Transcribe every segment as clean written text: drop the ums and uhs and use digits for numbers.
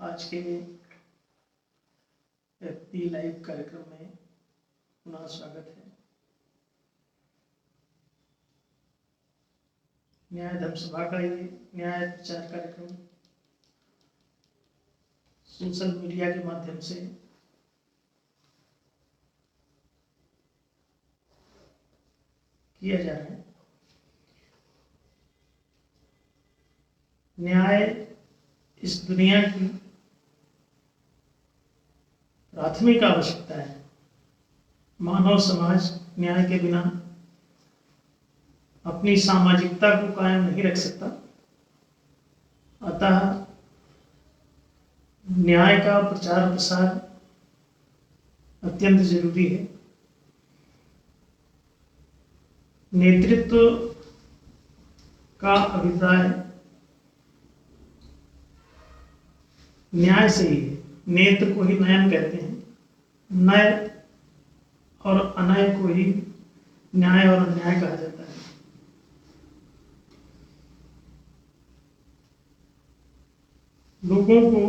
आज के FP live कार्यक्रम में पुनः स्वागत है। न्याय धर्म सभा का ये न्याय प्रचार कार्यक्रम सोशल मीडिया के माध्यम से किया जा रहा है। न्याय इस दुनिया की प्राथमिक आवश्यकता है। मानव समाज न्याय के बिना अपनी सामाजिकता को कायम नहीं रख सकता। अतः न्याय का प्रचार प्रसार अत्यंत जरूरी है। नेतृत्व का अभिप्राय न्याय से ही है। नेत्र को ही नयन कहते हैं। नय और अनय को ही न्याय और अन्याय कहा जाता है। लोगों को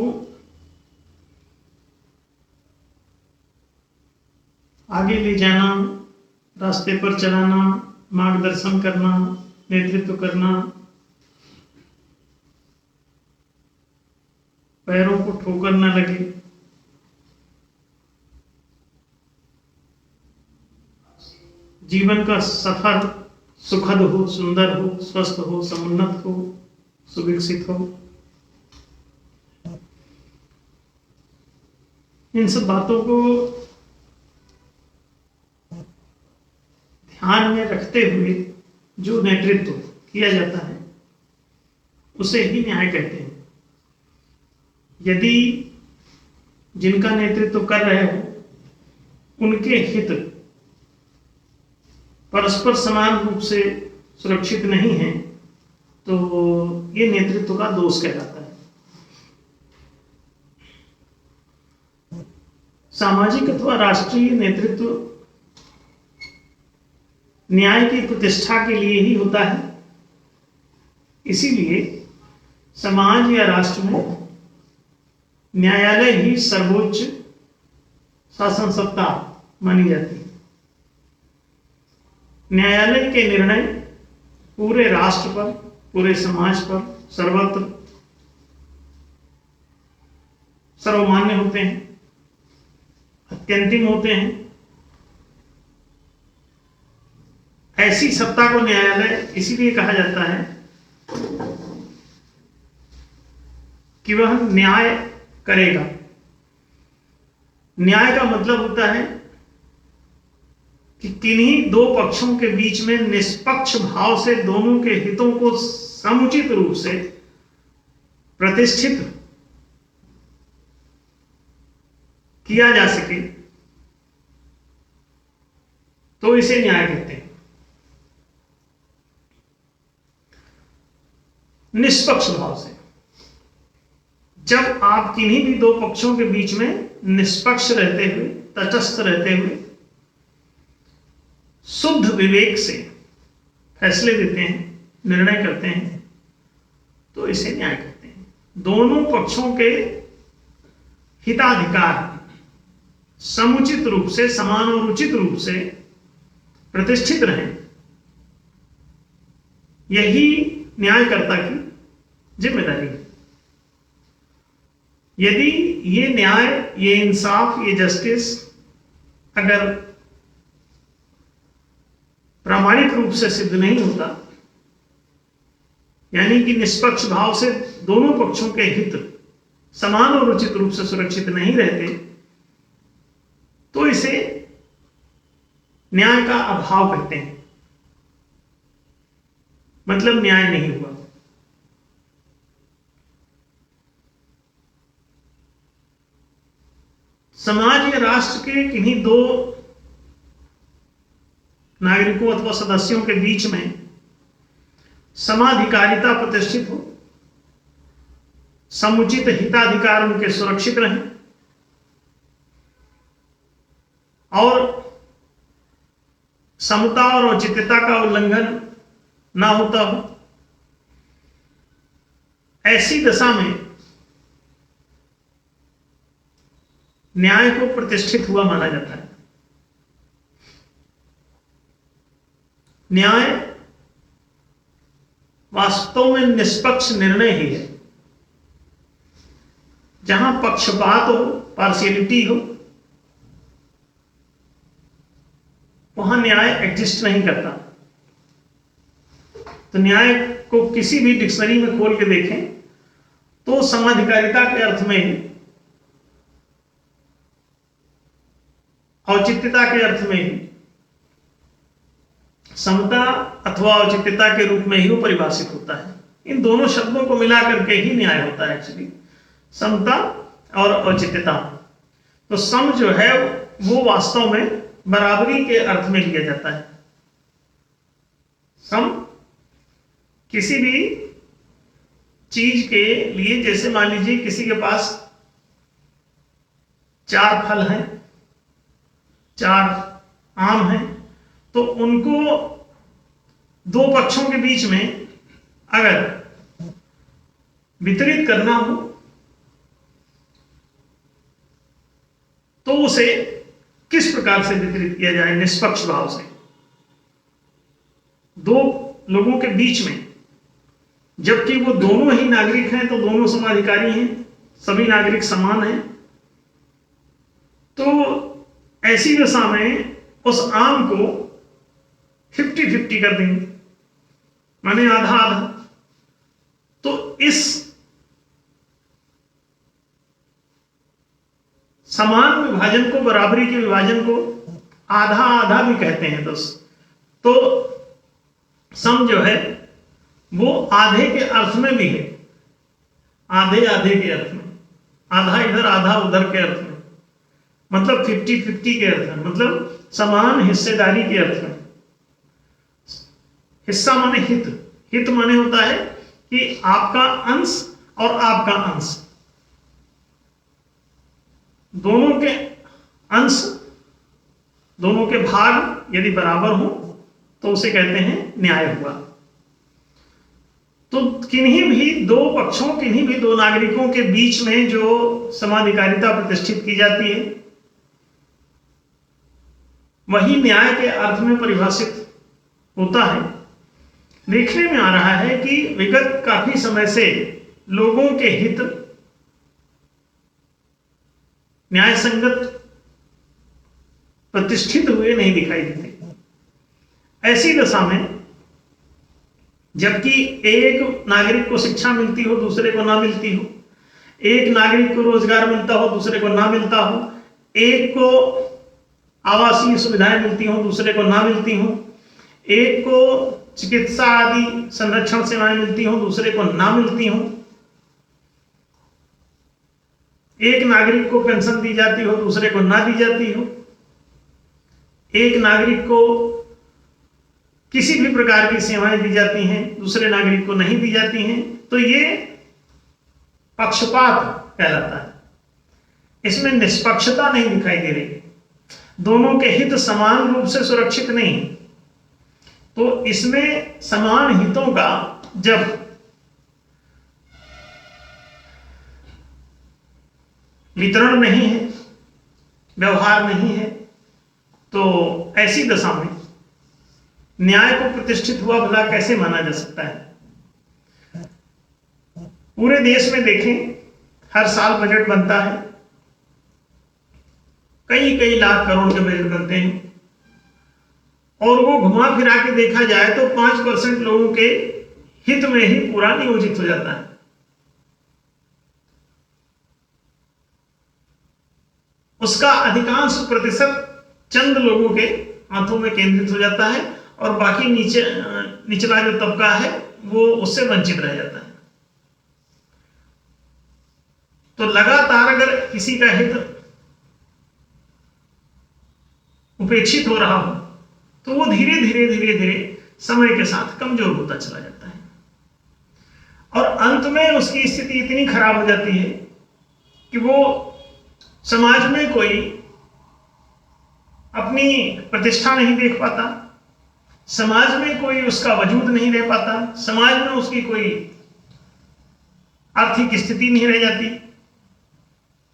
आगे ले जाना, रास्ते पर चलाना, मार्गदर्शन करना, नेतृत्व करना, पैरों को ठोकर न लगे, जीवन का सफर सुखद हो, सुंदर हो, स्वस्थ हो, समुन्नत हो, सुविकसित हो, इन सब बातों को ध्यान में रखते हुए जो नेतृत्व किया जाता है उसे ही न्याय कहते हैं। यदि जिनका नेतृत्व कर रहे हो उनके हित परस्पर समान रूप से सुरक्षित नहीं है तो ये नेतृत्व का दोष कहलाता है। सामाजिक अथवा राष्ट्रीय नेतृत्व न्याय की प्रतिष्ठा के लिए ही होता है। इसीलिए समाज या राष्ट्र में न्यायालय ही सर्वोच्च शासन सत्ता मानी जाती है। न्यायालय के निर्णय पूरे राष्ट्र पर, पूरे समाज पर सर्वत्र सर्वमान्य होते हैं, अत्यंतिम होते हैं। ऐसी सत्ता को न्यायालय इसीलिए कहा जाता है कि वह न्याय करेगा। न्याय का मतलब होता है कि किन्हीं दो पक्षों के बीच में निष्पक्ष भाव से दोनों के हितों को समुचित रूप से प्रतिष्ठित किया जा सके तो इसे न्याय कहते हैं। निष्पक्ष भाव से, जब आप किन्हीं भी दो पक्षों के बीच में निष्पक्ष रहते हुए, तटस्थ रहते हुए, शुद्ध विवेक से फैसले देते हैं, निर्णय करते हैं, तो इसे न्याय कहते हैं। दोनों पक्षों के हिताधिकार समुचित रूप से, समान और उचित रूप से प्रतिष्ठित रहें, यही न्यायकर्ता की जिम्मेदारी है। यदि ये न्याय, ये इंसाफ, ये जस्टिस अगर प्रामाणिक रूप से सिद्ध नहीं होता, यानी कि निष्पक्ष भाव से दोनों पक्षों के हित समान और उचित रूप से सुरक्षित नहीं रहते, तो इसे न्याय का अभाव कहते हैं। मतलब न्याय नहीं हुआ। समाज या राष्ट्र के किन्हीं दो नागरिकों अथवा सदस्यों के बीच में समाधिकारिता प्रतिष्ठित हो, समुचित हिताधिकार उनके सुरक्षित रहें और समता और औचित्यता का उल्लंघन ना होता हो, ऐसी दशा में न्याय को प्रतिष्ठित हुआ माना जाता है। न्याय वास्तव में निष्पक्ष निर्णय ही है। जहां पक्षपात हो, पार्शियलिटी हो, वहां न्याय एग्जिस्ट नहीं करता। तो न्याय को किसी भी डिक्शनरी में खोल के देखें तो समाधिकारिता के अर्थ में, औचित्यता के अर्थ में ही, समता अथवा औचित्यता के रूप में ही वो परिभाषित होता है। इन दोनों शब्दों को मिला करके ही न्याय होता है एक्चुअली, समता और औचित्यता। तो सम जो है वो वास्तव में बराबरी के अर्थ में लिया जाता है। सम किसी भी चीज के लिए, जैसे मान लीजिए किसी के पास 4 फल हैं, 4 आम हैं, तो उनको 2 पक्षों के बीच में अगर वितरित करना हो तो उसे किस प्रकार से वितरित किया जाए? निष्पक्ष भाव से। 2 लोगों के बीच में, जबकि वो दोनों ही नागरिक हैं, तो दोनों समाधिकारी हैं, सभी नागरिक समान हैं, तो ऐसी दशा में उस आम को 50-50 कर देंगे, माने आधा आधा। तो इस समान विभाजन को, बराबरी के विभाजन को आधा आधा भी कहते हैं दोस्त। तो सम जो है वो आधे के अर्थ में भी है, आधे आधे के अर्थ में, आधा इधर आधा उधर के अर्थ में, मतलब 50-50 के अर्थ में, मतलब समान हिस्सेदारी के अर्थ में। हिस्सा माने हित, हित माने होता है कि आपका अंश और आपका अंश, दोनों के अंश, दोनों के भाग यदि बराबर हो तो उसे कहते हैं न्याय हुआ। तो किन्हीं भी 2 पक्षों, किन्हीं भी 2 नागरिकों के बीच में जो समाधिकारिता प्रतिष्ठित की जाती है वही न्याय के अर्थ में परिभाषित होता है। देखने में आ रहा है कि विगत काफी समय से लोगों के हित न्याय संगत प्रतिष्ठित हुए नहीं दिखाई देते। ऐसी दशा में जबकि एक नागरिक को शिक्षा मिलती हो, दूसरे को ना मिलती हो, एक नागरिक को रोजगार मिलता हो, दूसरे को ना मिलता हो, एक को आवासीय सुविधाएं मिलती हो, दूसरे को ना मिलती हो, एक को चिकित्सा आदि संरक्षण सेवाएं मिलती हो, दूसरे को ना मिलती हो, एक नागरिक को पेंशन दी जाती हो, दूसरे को ना दी जाती हो, एक नागरिक को किसी भी प्रकार की सेवाएं दी जाती हैं, दूसरे नागरिक को नहीं दी जाती हैं, तो ये पक्षपात कहलाता है। इसमें निष्पक्षता नहीं दिखाई दे रही, दोनों के हित समान रूप से सुरक्षित नहीं। तो इसमें समान हितों का जब वितरण नहीं है, व्यवहार नहीं है, तो ऐसी दशा में न्याय को प्रतिष्ठित हुआ भला कैसे माना जा सकता है? पूरे देश में देखें, हर साल बजट बनता है, कई कई लाख करोड़ के बजट बनते हैं, और वो घुमा फिरा के देखा जाए तो 5% लोगों के हित में ही पूरा नियोजित हो जाता है। उसका अधिकांश प्रतिशत चंद लोगों के हाथों में केंद्रित हो जाता है और बाकी निचला जो तबका है वो उससे वंचित रह जाता है। तो लगातार अगर किसी का हित उपेक्षित हो रहा हो तो वो धीरे धीरे धीरे धीरे समय के साथ कमजोर होता चला जाता है, और अंत में उसकी स्थिति इतनी खराब हो जाती है कि वो समाज में कोई अपनी प्रतिष्ठा नहीं देख पाता, समाज में कोई उसका वजूद नहीं रह पाता, समाज में उसकी कोई आर्थिक स्थिति नहीं रह जाती,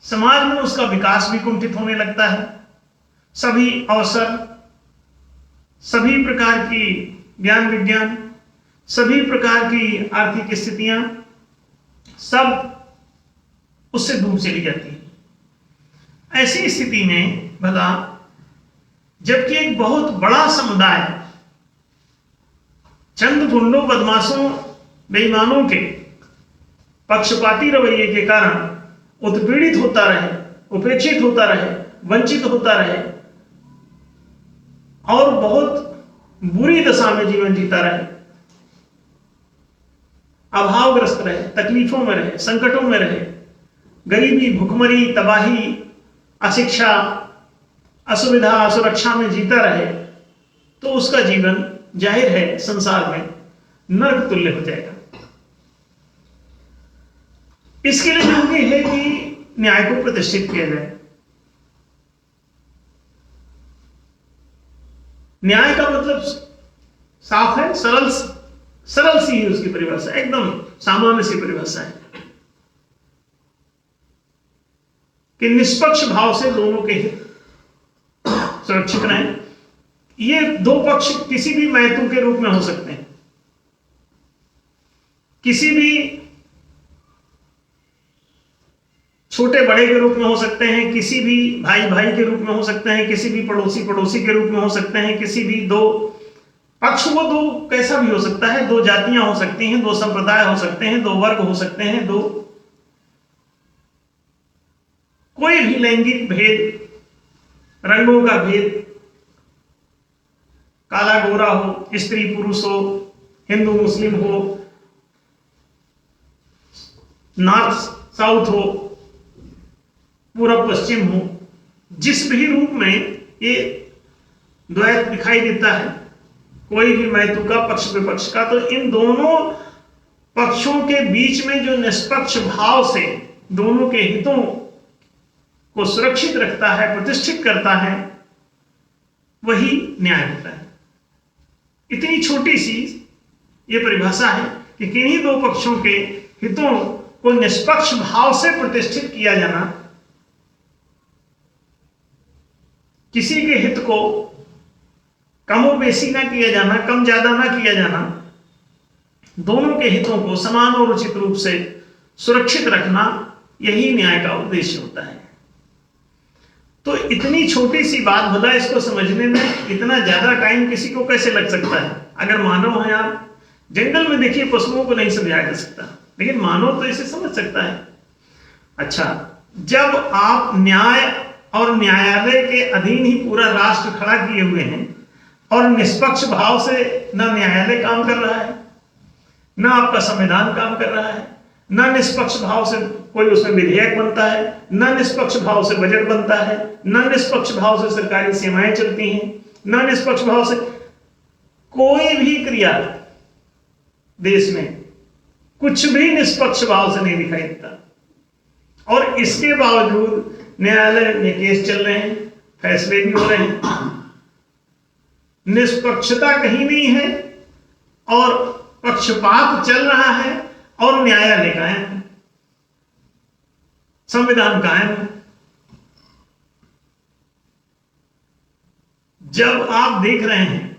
समाज में उसका विकास भी कुंठित होने लगता है। सभी अवसर, सभी प्रकार की ज्ञान विज्ञान, सभी प्रकार की आर्थिक स्थितियां सब उससे दूर चली जाती है। ऐसी स्थिति में भला जबकि एक बहुत बड़ा समुदाय चंद गुंडों, बदमाशों, बेईमानों के पक्षपाती रवैये के कारण उत्पीड़ित होता रहे, उपेक्षित होता रहे, वंचित होता रहे और बहुत बुरी दशा में जीवन जीता रहे, अभावग्रस्त रहे, तकलीफों में रहे, संकटों में रहे, गरीबी, भुखमरी, तबाही, अशिक्षा, असुविधा, असुरक्षा में जीता रहे, तो उसका जीवन जाहिर है संसार में नरक तुल्य हो जाएगा। इसके लिए जरूरी है कि न्याय को प्रतिष्ठित किया जाए। न्याय का मतलब साफ है, सरल सी है उसकी परिभाषा, एकदम सामान्य सी परिभाषा है कि निष्पक्ष भाव से दोनों के हित सुरक्षित रहें। ये दो पक्ष किसी भी महत्व के रूप में हो सकते हैं, किसी भी छोटे बड़े के रूप में हो सकते हैं, किसी भी भाई भाई के रूप में हो सकते हैं, किसी भी पड़ोसी पड़ोसी के रूप में हो सकते हैं, किसी भी दो पक्ष, वो दो कैसा भी हो सकता है, दो जातियां हो सकती हैं, दो संप्रदाय हो सकते हैं, दो वर्ग हो सकते हैं, दो कोई भी लैंगिक भेद, रंगों का भेद, काला गोरा हो, स्त्री पुरुष हो, हिंदू मुस्लिम हो, नॉर्थ साउथ हो, पूर्व पश्चिम हो, जिस भी रूप में ये द्वैत दिखाई देता है, कोई भी महत्व का, पक्ष विपक्ष का, तो इन दोनों पक्षों के बीच में जो निष्पक्ष भाव से दोनों के हितों को सुरक्षित रखता है, प्रतिष्ठित करता है, वही न्याय होता है। इतनी छोटी सी ये परिभाषा है कि किन्हीं दो पक्षों के हितों को निष्पक्ष भाव से प्रतिष्ठित किया जाना, किसी के हित को कमो बेसी ना किया जाना, कम ज्यादा ना किया जाना, दोनों के हितों को समान और उचित रूप से सुरक्षित रखना, यही न्याय का उद्देश्य होता है। तो इतनी छोटी सी बात, भला इसको समझने में इतना ज्यादा टाइम किसी को कैसे लग सकता है? अगर मानव है आप, जंगल में देखिए पशुओं को नहीं समझाया जा सकता, लेकिन मानव तो इसे समझ सकता है। अच्छा, जब आप न्याय और न्यायालय के अधीन ही पूरा राष्ट्र खड़ा किए हुए हैं और निष्पक्ष भाव से ना न्यायालय काम कर रहा है, ना आपका संविधान काम कर रहा है, ना निष्पक्ष भाव से कोई उसमें विधेयक बनता है, ना निष्पक्ष भाव से बजट बनता है, ना निष्पक्ष भाव से सरकारी सेवाएं चलती हैं, ना निष्पक्ष भाव से कोई भी क्रिया देश में, कुछ भी निष्पक्ष भाव से नहीं दिखाई देता। और इसके बावजूद न्यायालय में केस चल रहे हैं, फैसले भी हो रहे हैं, निष्पक्षता कहीं नहीं है और पक्षपात चल रहा है और न्यायालय कायम है, संविधान कायम है। जब आप देख रहे हैं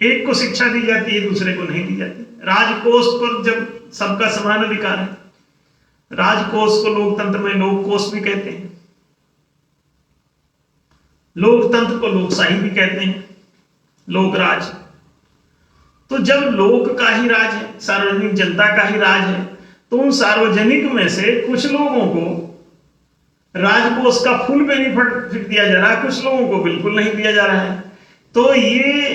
एक को शिक्षा दी जाती है, दूसरे को नहीं दी जाती, राजकोष पर जब सबका समान अधिकार है, राजकोष को लोकतंत्र में लोककोष भी कहते हैं, लोकतंत्र को लोकशाही भी कहते हैं, लोकराज। तो जब लोक का ही राज है, सार्वजनिक जनता का ही राज है, तो उन सार्वजनिक में से कुछ लोगों को राजकोष का फुल बेनिफिट दिया जा रहा है, कुछ लोगों को बिल्कुल नहीं दिया जा रहा है। तो ये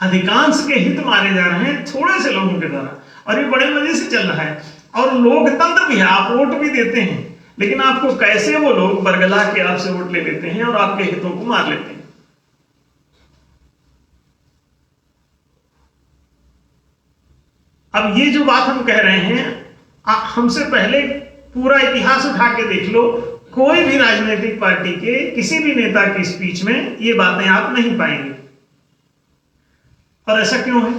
अधिकांश के हित मारे जा रहे हैं थोड़े से लोगों के द्वारा, और ये बड़े मजे से चल रहा है। और लोकतंत्र भी है, आप वोट भी देते हैं, लेकिन आपको कैसे वो लोग बरगला के आपसे वोट ले लेते हैं और आपके हितों को मार लेते हैं। अब ये जो बात हम कह रहे हैं, हमसे पहले पूरा इतिहास उठा के देख लो, कोई भी राजनीतिक पार्टी के किसी भी नेता की स्पीच में ये बातें आप नहीं पाएंगे। और ऐसा क्यों है?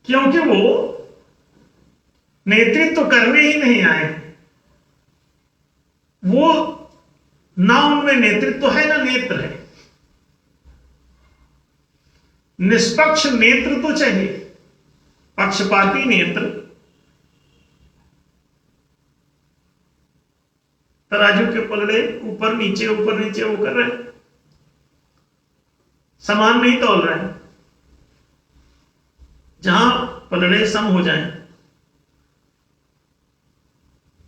क्योंकि वो नेतृत्व तो करने ही नहीं आए, वो ना उनमें नेतृत्व है ना नेत्र है। निष्पक्ष नेत्र तो चाहिए, पक्षपाती नेत्र तराजू के पलड़े ऊपर नीचे वो कर रहे हैं, समान नहीं तौल रहे हैं। जहां पलड़े सम हो जाएं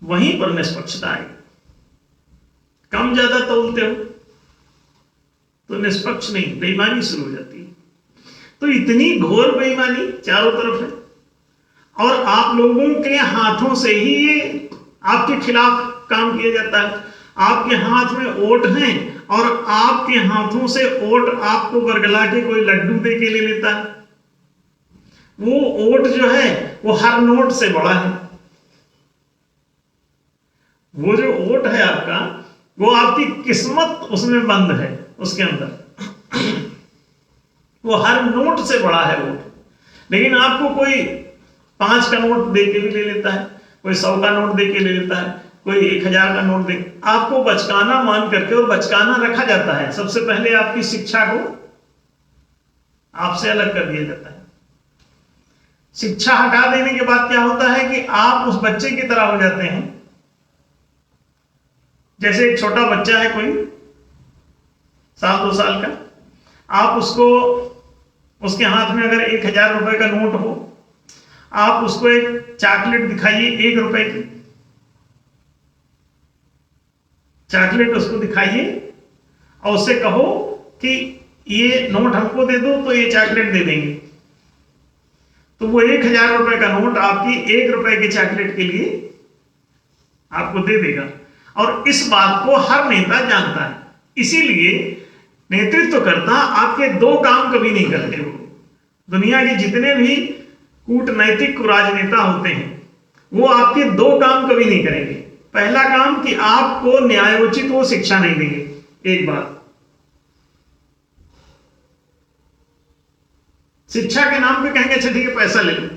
वहीं पर निष्पक्षता आएगी। कम ज्यादा तौलते हो तो निष्पक्ष नहीं, बेईमानी शुरू हो जाती है। तो इतनी घोर बेईमानी चारों तरफ है और आप लोगों के हाथों से ही ये आपके खिलाफ काम किया जाता है। आपके हाथ में ओट हैं और आपके हाथों से ओट आपको बरगला के कोई लड्डू दे के ले लेता है। वो ओट जो है वो हर नोट से बड़ा है। वो जो ओट है आपका, वो आपकी किस्मत उसमें बंद है, उसके अंदर वो हर नोट से बड़ा है ओट। लेकिन आपको कोई 5 का नोट दे के भी ले लेता है, कोई 100 का नोट दे के ले लेता है, कोई 1000 का नोट दे, आपको बचकाना मान करके और बचकाना रखा जाता है। सबसे पहले आपकी शिक्षा को आपसे अलग कर दिया जाता है। शिक्षा हटा देने के बाद क्या होता है कि आप उस बच्चे की तरह हो जाते हैं। जैसे एक छोटा बच्चा है, कोई 1-2 साल का, आप उसको, उसके हाथ में अगर 1000 रुपए का नोट हो, आप उसको एक चॉकलेट दिखाइए 1 रुपए की चॉकलेट, उसको दिखाइए और उससे कहो कि ये नोट हमको दे दो तो ये चॉकलेट दे देंगे, तो वो 1000 रुपए का नोट आपकी 1 रुपए की चॉकलेट के लिए आपको दे देगा। और इस बात को हर नेता जानता है। इसीलिए नेतृत्व करता आपके 2 काम कभी नहीं करते। वो दुनिया के जितने भी कूटनैतिक राजनेता होते हैं वो आपके 2 काम कभी नहीं करेंगे। पहला काम कि आपको न्यायोचित वो शिक्षा नहीं देंगे। एक बात, शिक्षा के नाम पे कहेंगे अच्छा ठीक है पैसा ले लो।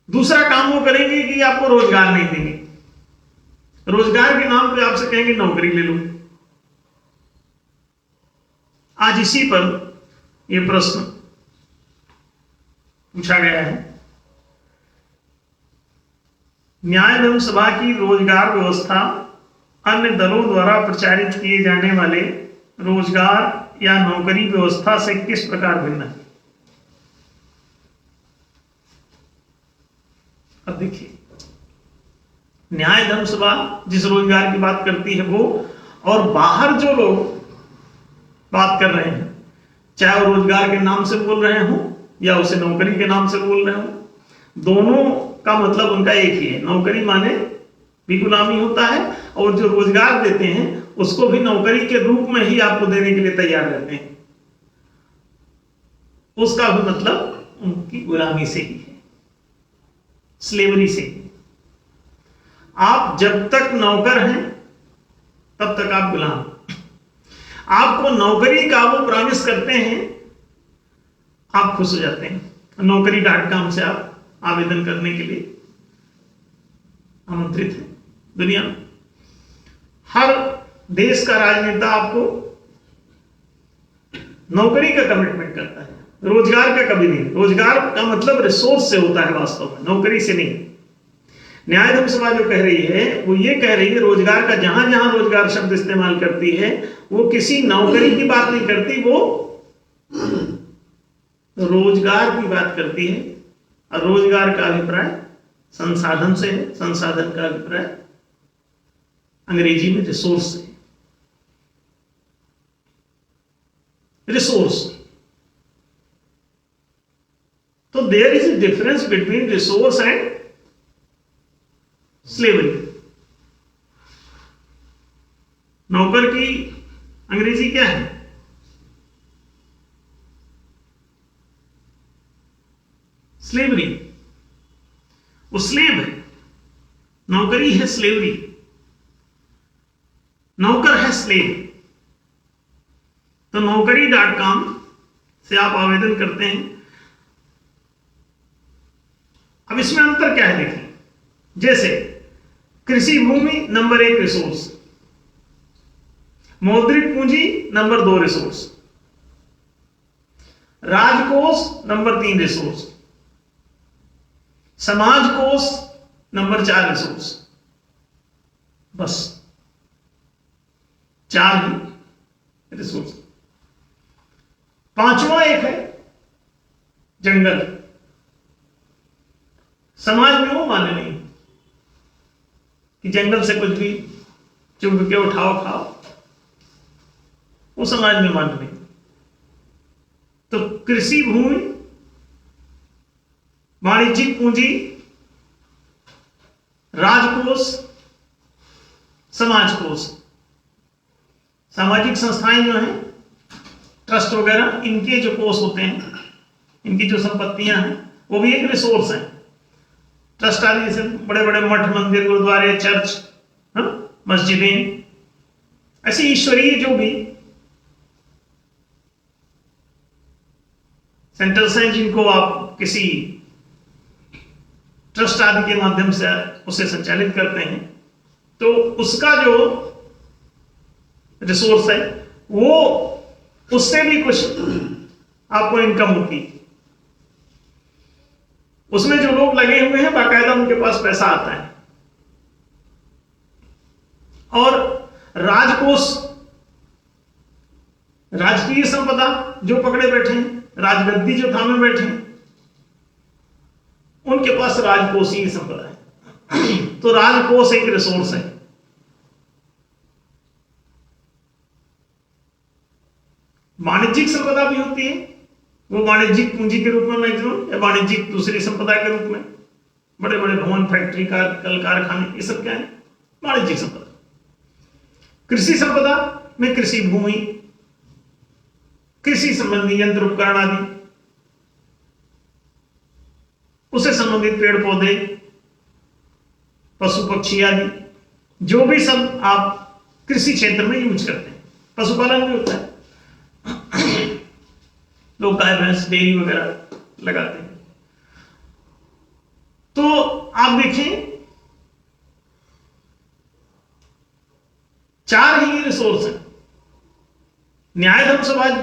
दूसरा काम वो करेंगे कि आपको रोजगार नहीं देंगे। रोजगार के नाम पे आपसे कहेंगे नौकरी ले लो। आज इसी पर यह प्रश्न पूछा गया है। न्याय धर्म सभा की रोजगार व्यवस्था अन्य दलों द्वारा प्रचारित किए जाने वाले रोजगार या नौकरी व्यवस्था से किस प्रकार भिन्न है? अब देखिए, न्याय धर्म सभा जिस रोजगार की बात करती है वो, और बाहर जो लोग बात कर रहे हैं, चाहे वो रोजगार के नाम से बोल रहे हो या उसे नौकरी के नाम से बोल रहे हो, दोनों का मतलब उनका एक ही है। नौकरी माने भी गुलामी होता है और जो रोजगार देते हैं उसको भी नौकरी के रूप में ही आपको देने के लिए तैयार रहते हैं। उसका भी मतलब उनकी गुलामी से ही है, स्लेवरी से ही। आप जब तक नौकर हैं तब तक आप गुलाम। आपको नौकरी का वो प्रॉमिस करते हैं, आप खुश हो जाते हैं। naukri.com से आप आवेदन करने के लिए आमंत्रित हैं। दुनिया में हर देश का राजनेता आपको नौकरी का कमिटमेंट करता है, रोजगार का कभी नहीं। रोजगार का मतलब रिसोर्स से होता है वास्तव में, नौकरी से नहीं। न्याय धर्म सभा जो कह रही है वो ये कह रही है रोजगार का, जहां जहां रोजगार शब्द इस्तेमाल करती है वो किसी नौकरी की बात नहीं करती, वो रोजगार की बात करती है। और रोजगार का अभिप्राय संसाधन से है, संसाधन का अभिप्राय अंग्रेजी में रिसोर्स से। रिसोर्स, तो there is a difference between resource and slavery. नौकर की अंग्रेजी क्या है? स्लेवरी। वो स्लेव है, नौकरी है स्लेवरी, नौकर है स्लेव। तो naukri.com से आप आवेदन करते हैं। अब इसमें अंतर क्या है देखिए, जैसे कृषि भूमि नंबर 1 रिसोर्स, मौद्रिक पूंजी नंबर 2 रिसोर्स, राजकोष नंबर 3 रिसोर्स, समाज कोष नंबर 4 रिसोर्स, बस 4 ही रिसोर्स। पांचवा एक है जंगल। समाज में वो मान्य नहीं कि जंगल से कुछ भी चुग के उठाओ खाओ, वो समाज में मान्य नहीं। तो कृषि भूमि, वाणिज्यिक पूंजी, राजकोष, समाज कोष, सामाजिक संस्थाएं जो हैं, ट्रस्ट वगैरह, इनके जो कोष होते हैं, इनकी जो संपत्तियां हैं, वो भी एक रिसोर्स हैं। ट्रस्ट आदि जैसे बड़े बड़े मठ, मंदिर, गुरुद्वारे, चर्च, मस्जिदें, ऐसी ईश्वरीय जो भी सेंटर्स हैं जिनको आप किसी ट्रस्ट आदि के माध्यम से उसे संचालित करते हैं, तो उसका जो रिसोर्स है वो, उससे भी कुछ आपको इनकम होती है। उसमें जो लोग लगे हुए हैं बाकायदा उनके पास पैसा आता है। और राजकोष, राजकीय संपदा जो पकड़े बैठे हैं, राजगद्दी जो थामे बैठे हैं, उनके पास राजकोषीय संपदा है। तो राजकोष एक रिसोर्स है। वाणिज्यिक संपदा भी होती है, वो वाणिज्यिक पूंजी के रूप में मैक्सिमम, या वाणिज्यिक दूसरी संपदा के रूप में, बड़े बड़े भवन, फैक्ट्री, कल कारखाने, ये सब क्या है? वाणिज्यिक संपदा। कृषि संपदा में कृषि भूमि, कृषि संबंधी यंत्र उपकरण आदि, उससे संबंधित पेड़ पौधे, पशु पक्षी आदि, जो भी सब आप कृषि क्षेत्र में यूज करते हैं। पशुपालन भी होता है, लोग गाय भैंस डेयरी वगैरह लगाते हैं। तो आप देखें, 4 ही रिसोर्स हैं। न्याय धर्म समाज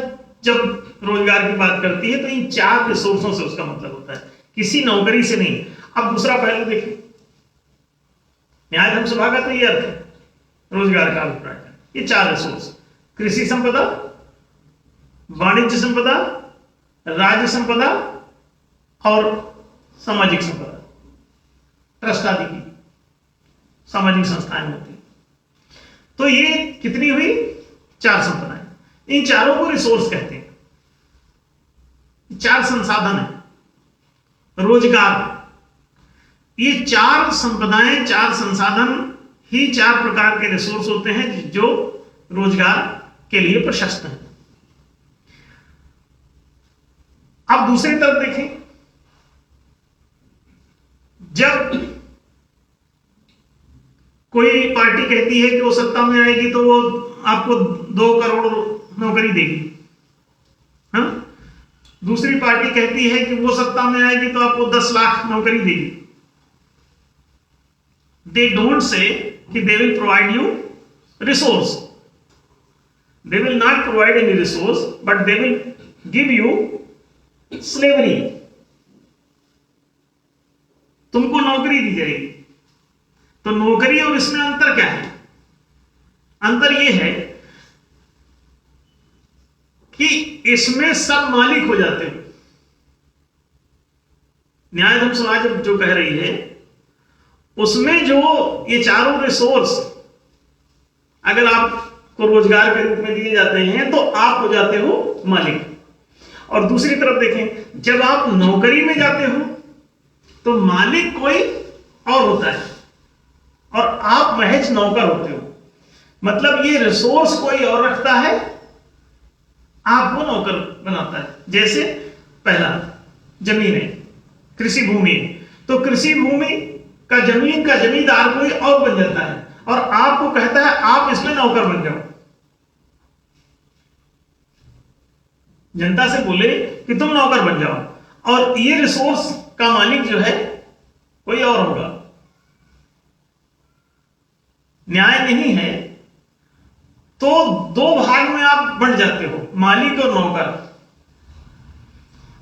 जब रोजगार की बात करती है तो इन 4 रिसोर्सों से उसका मतलब होता है, किसी नौकरी से नहीं। अब दूसरा पहलू देखें, न्याय धर्म सभा का तो ये अर्थ है, रोजगार का अभिप्राय है। ये 4 रिसोर्स, कृषि संपदा, वाणिज्य संपदा, राज्य संपदा और सामाजिक संपदा, ट्रस्ट आदि की सामाजिक संस्थाएं होती। तो ये कितनी हुई? 4 संपदाएं। इन चारों को रिसोर्स कहते हैं। 4 संसाधन है। रोजगार, ये 4 संपदाएं, 4 संसाधन ही 4 प्रकार के रिसोर्स होते हैं जो रोजगार के लिए प्रशस्त हैं। अब दूसरी तरफ देखें, जब कोई पार्टी कहती है कि वो सत्ता में आएगी तो वो आपको 2 करोड़ नौकरी देगी, हाँ? दूसरी पार्टी कहती है कि वो सत्ता में आएगी तो आपको 10 लाख नौकरी देगी। दे डोंट से कि they will provide you resource, they will not provide any resource, but they will give you slavery, तुमको नौकरी दी जाएगी। तो नौकरी और इसमें अंतर क्या है? अंतर यह है कि इसमें सब मालिक हो जाते हैं। न्याय धर्म समाज जो कह रही है उसमें जो ये चारों रिसोर्स अगर आपको रोजगार के रूप में दिए जाते हैं तो आप हो जाते हो मालिक। और दूसरी तरफ देखें, जब आप नौकरी में जाते हो तो मालिक कोई और होता है और आप महज नौकर होते हो। मतलब ये रिसोर्स कोई और रखता है, आपको नौकर बनाता है। जैसे पहला जमीन है, कृषि भूमि है, तो कृषि भूमि का जमीन का जमींदार कोई और बन जाता है और आपको कहता है आप इसमें नौकर बन जाओ। जनता से बोले कि तुम नौकर बन जाओ और ये रिसोर्स का मालिक जो है कोई और होगा, न्याय नहीं है, तो दो भाग में आप बंट जाते हो, मालिक और नौकर।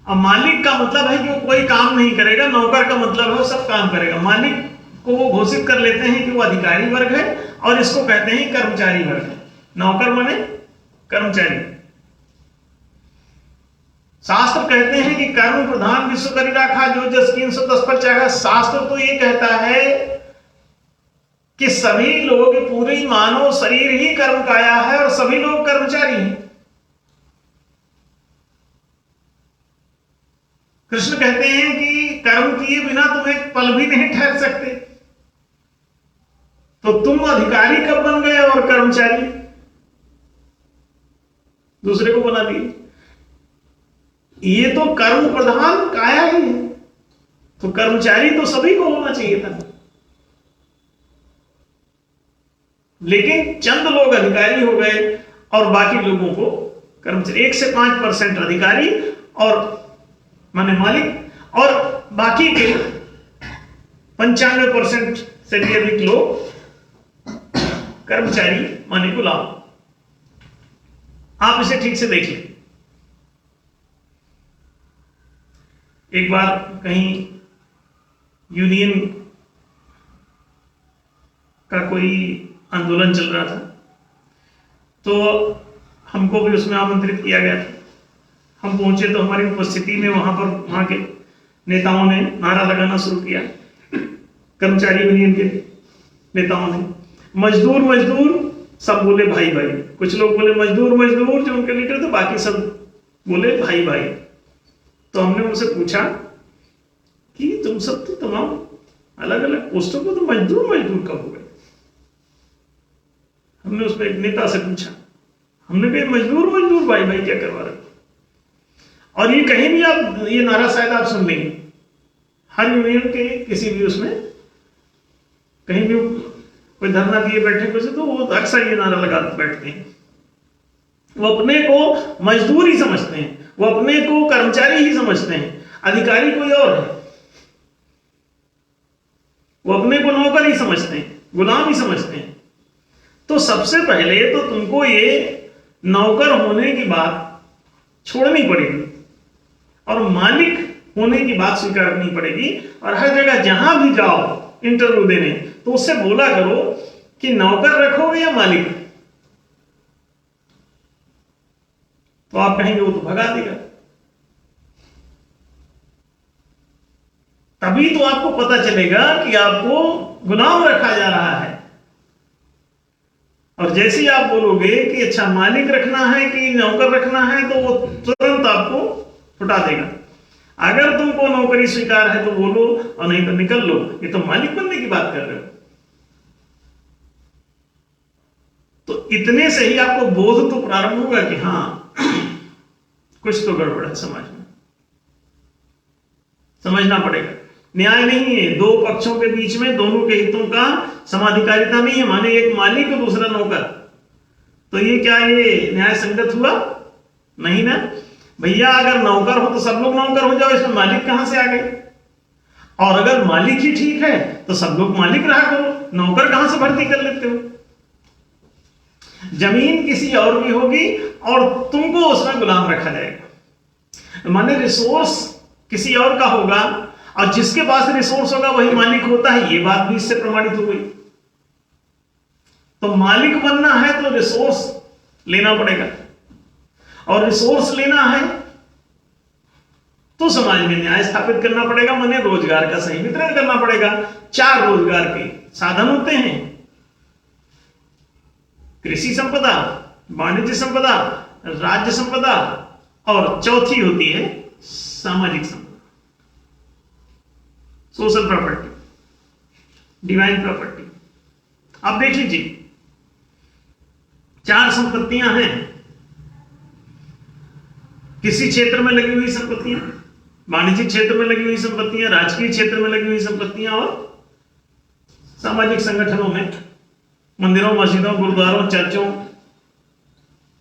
अब मालिक का मतलब है कि वो कोई काम नहीं करेगा, नौकर का मतलब है वो सब काम करेगा। मालिक को वो घोषित कर लेते हैं कि वो अधिकारी वर्ग है और इसको कहते हैं कर्मचारी वर्ग है। नौकर माने कर्मचारी। शास्त्र कहते हैं कि कर्म प्रधान विश्व करी राखा, जो जस कीन सो तस पर चाहा। शास्त्र तो ये कहता है कि सभी लोग, पूरी मानव शरीर ही कर्म काया है और सभी लोग कर्मचारी हैं। कृष्ण कहते हैं कि कर्म किए बिना तुम एक पल भी नहीं ठहर सकते, तो तुम अधिकारी कब बन गए और कर्मचारी दूसरे को बना दिए। ये तो कर्म प्रधान काया ही है, तो कर्मचारी तो सभी को होना चाहिए था, लेकिन चंद लोग अधिकारी हो गए और बाकी लोगों को कर्मचारी। 1 से 5% अधिकारी और माने मालिक, और बाकी के 95% से भी अधिक लोग कर्मचारी माने गुलाम। आप इसे ठीक से देख लें। एक बार कहीं यूनियन का कोई आंदोलन चल रहा था, तो हमको भी उसमें आमंत्रित किया गया था। हम पहुंचे तो हमारी उपस्थिति में वहां के नेताओं ने नारा लगाना शुरू किया। कर्मचारी यूनियन के नेताओं ने मजदूर मजदूर, सब बोले भाई भाई। कुछ लोग बोले मजदूर मजदूर, जो उनके लीडर थे, बाकी सब बोले भाई भाई। तो हमने उनसे पूछा कि तुम सब तो तमाम अलग अलग पोस्टों को, तो मजदूर मजदूर कब हो गए। हमने उसमें एक नेता से पूछा, हमने कहा मजदूर मजदूर भाई भाई क्या करवा रहे। और ये कहीं भी आप ये नारा शायद आप सुन लेंगे, हर यूनियन के किसी भी उसमें कहीं भी कोई धरना दिए बैठे कुछ, तो वो अक्सर ये नारा लगा बैठते हैं। वो अपने को मजदूर ही समझते हैं, वो अपने को कर्मचारी ही समझते हैं, अधिकारी कोई और है। वो अपने को नौकर ही समझते हैं, गुलाम ही समझते हैं। तो सबसे पहले तो तुमको ये नौकर होने की बात छोड़नी पड़ेगी और मालिक होने की बात स्वीकार करनी पड़ेगी। और हर जगह जहां भी जाओ इंटरव्यू देने, तो उससे बोला करो कि नौकर रखोगे या मालिक। तो आप कहेंगे वो तो भगा देगा। तभी तो आपको पता चलेगा कि आपको गुलाम रखा जा रहा है। और जैसे ही आप बोलोगे कि अच्छा मालिक रखना है कि नौकर रखना है, तो वो तुरंत आपको छुटा देगा। अगर तुमको नौकरी स्वीकार है तो बोलो, और नहीं तो निकल लो, ये तो मालिक बनने की बात कर रहे हो। तो इतने से ही आपको बोध तो प्रारंभ होगा कि हाँ कुछ तो गड़बड़ है समाज में, समझना पड़ेगा। न्याय नहीं है, दो पक्षों के बीच में दोनों के हितों का समाधिकारिता नहीं है, माने एक मालिक और दूसरा नौकर। तो ये क्या ये न्याय संगत हुआ? नहीं ना भैया। अगर नौकर हो तो सब लोग नौकर हो जाओ, इसमें मालिक कहां से आ गए? और अगर मालिक ही ठीक है तो सब लोग मालिक रहा करो, नौकर कहां से भर्ती कर लेते हो? जमीन किसी और की होगी और तुमको उसमें गुलाम रखा जाएगा। माने रिसोर्स किसी और का होगा और जिसके पास रिसोर्स होगा वही मालिक होता है, ये बात भी इससे प्रमाणित हो गई। तो मालिक बनना है तो रिसोर्स लेना पड़ेगा, और रिसोर्स लेना है तो समाज में न्याय स्थापित करना पड़ेगा, माने रोजगार का सही वितरण करना पड़ेगा। 4 रोजगार के साधन होते हैं: कृषि संपदा, वाणिज्य संपदा, राज्य संपदा, और चौथी होती है सामाजिक संपदा, सोशल प्रॉपर्टी, डिवाइन प्रॉपर्टी। आप देख लीजिए 4 संपत्तियां हैं। किसी क्षेत्र में लगी हुई संपत्तियां, वाणिज्यिक क्षेत्र में लगी हुई संपत्तियां, राजकीय क्षेत्र में लगी हुई संपत्तियां, और सामाजिक संगठनों में, मंदिरों, मस्जिदों, गुरुद्वारों, चर्चों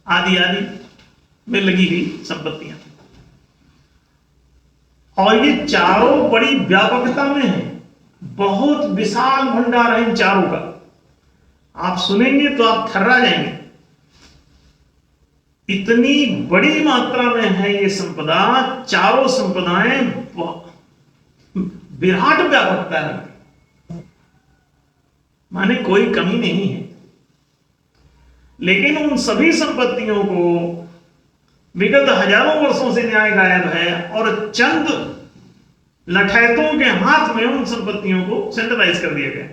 आदि आदि में लगी हुई संपत्तियां, और ये चारों बड़ी व्यापकता में है, बहुत विशाल भंडार है इन चारों का। आप सुनेंगे तो आप थर्रा जाएंगे, इतनी बड़ी मात्रा में है ये संपदा। चारों संपदाएं विराट व्यापकता है, माने कोई कमी नहीं है। लेकिन उन सभी संपत्तियों को विगत हजारों वर्षों से न्याय गायब है, और चंद लठैतों के हाथ में उन संपत्तियों को सेंट्रलाइज कर दिया गया,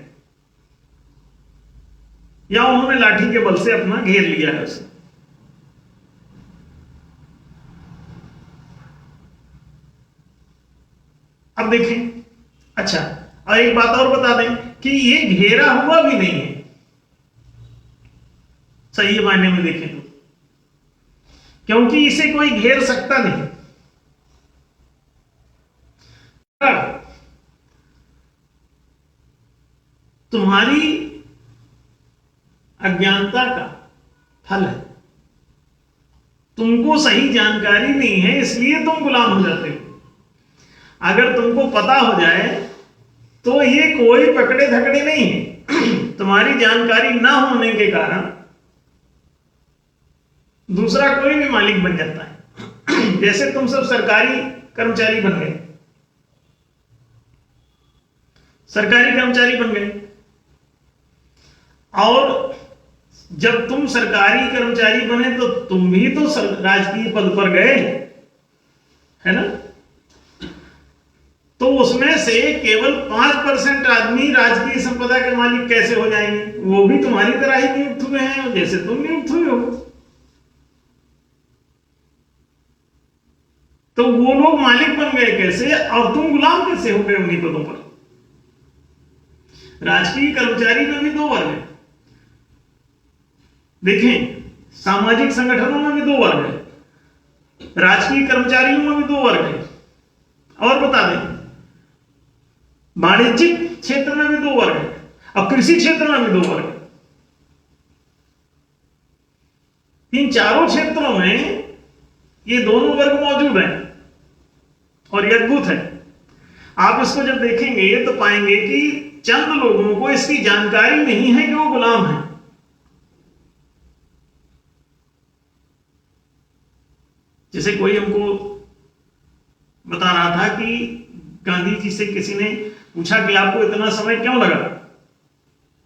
या उन्होंने लाठी के बल से अपना घेर लिया है उसे। अब देखें, अच्छा, और एक बात और बता दें कि ये घेरा हुआ भी नहीं है सही मायने में देखें तो, क्योंकि इसे कोई घेर सकता नहीं। तुम्हारी अज्ञानता का फल है, तुमको सही जानकारी नहीं है, इसलिए तुम गुलाम हो जाते हो। अगर तुमको पता हो जाए तो ये कोई पकड़े धकड़े नहीं है। तुम्हारी जानकारी ना होने के कारण दूसरा कोई भी मालिक बन जाता है। जैसे तुम सब सरकारी कर्मचारी बन गए, सरकारी कर्मचारी बन गए, और जब तुम सरकारी कर्मचारी बने तो तुम भी तो राजकीय पद पर गए, है ना? तो उसमें से केवल 5% आदमी राजकीय संपदा के मालिक कैसे हो जाएंगे? वो भी तुम्हारी तरह ही नियुक्त हुए हैं जैसे तुम नियुक्त हुए हो। तो वो लोग मालिक बन गए कैसे, और तुम गुलाम कैसे हो गए उन्हीं पदों पर? राजकीय कर्मचारी में भी दो वर्ग है, देखें, सामाजिक संगठनों में भी दो वर्ग है, राजकीय कर्मचारियों में भी दो वर्ग है, और बता दें वाणिज्यिक क्षेत्र में भी दो वर्ग है, और कृषि क्षेत्र में भी दो वर्ग है। इन चारों क्षेत्रों में ये दोनों वर्ग मौजूद हैं, और ये अद्भुत है। आप इसको जब देखेंगे तो पाएंगे कि चंद लोगों को इसकी जानकारी नहीं है कि वो गुलाम हैं। जैसे कोई हमको बता रहा था कि गांधी जी से किसी ने पूछा कि आपको इतना समय क्यों लगा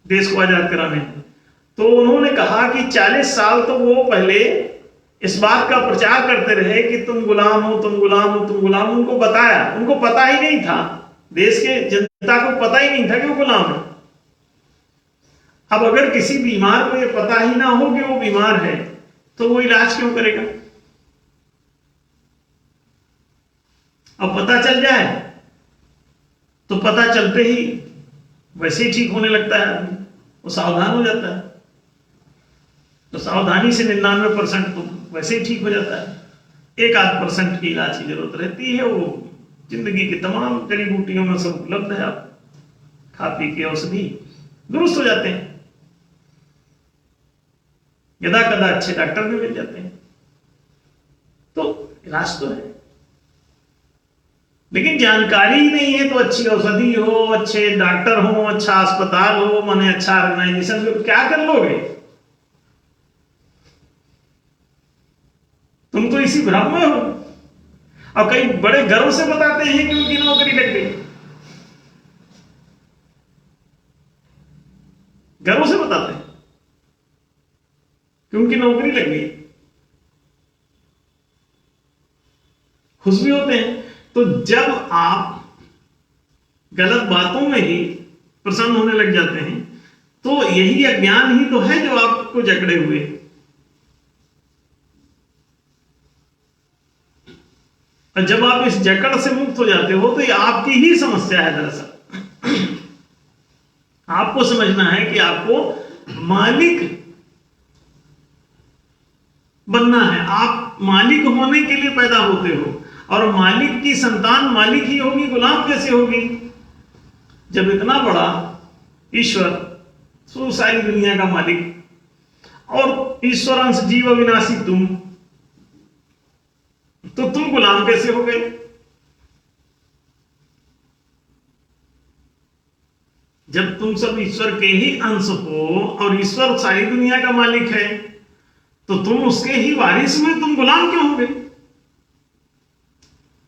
देश को आजाद कराने में, तो उन्होंने कहा कि 40 साल तो वो पहले इस बात का प्रचार करते रहे कि तुम गुलाम हो, तुम गुलाम हो, तुम गुलाम हो। उनको बताया, उनको पता ही नहीं था, देश के जनता को पता ही नहीं था कि वो गुलाम है। अब अगर किसी बीमार को ये पता ही ना हो कि वो बीमार है तो वो इलाज क्यों करेगा? अब पता चल जाए तो पता चलते ही वैसे ही ठीक होने लगता है आदमी, वो सावधान हो जाता है। तो सावधानी से 99% तो वैसे ही ठीक हो जाता है। 1-8% की इलाज की जरूरत रहती है, वो जिंदगी की तमाम जड़ी बूटियों में सब उपलब्ध है, आप खा पी के औषधि दुरुस्त हो जाते हैं। यदा कदा अच्छे डॉक्टर भी मिल जाते हैं, तो इलाज तो है। लेकिन जानकारी ही नहीं है तो अच्छी औषधि हो, अच्छे डॉक्टर हो, अच्छा अस्पताल हो, माने अच्छा ऑर्गेनाइजेशन हो, क्या कर लोगे? तुम तो इसी भ्रम में हो। और कई बड़े गर्व से बताते हैं कि उनकी नौकरी लग गई, गर्व से बताते हैं कि उनकी नौकरी लग गई, खुश भी होते हैं। तो जब आप गलत बातों में ही प्रसन्न होने लग जाते हैं तो यही अज्ञान ही तो है जो आपको जकड़े हुए। और जब आप इस जकड़ से मुक्त हो जाते हो तो ये आपकी ही समस्या है। दरअसल आपको समझना है कि आपको मालिक बनना है। आप मालिक होने के लिए पैदा होते हो, और मालिक की संतान मालिक ही होगी, गुलाम कैसे होगी? जब इतना बड़ा ईश्वर, सारी दुनिया का मालिक, और ईश्वर अंश जीव अविनाशी तुम, तो तुम गुलाम कैसे हो गए? जब तुम सब ईश्वर के ही अंश हो और ईश्वर सारी दुनिया का मालिक है, तो तुम उसके ही वारिस में तुम गुलाम क्यों हो गए?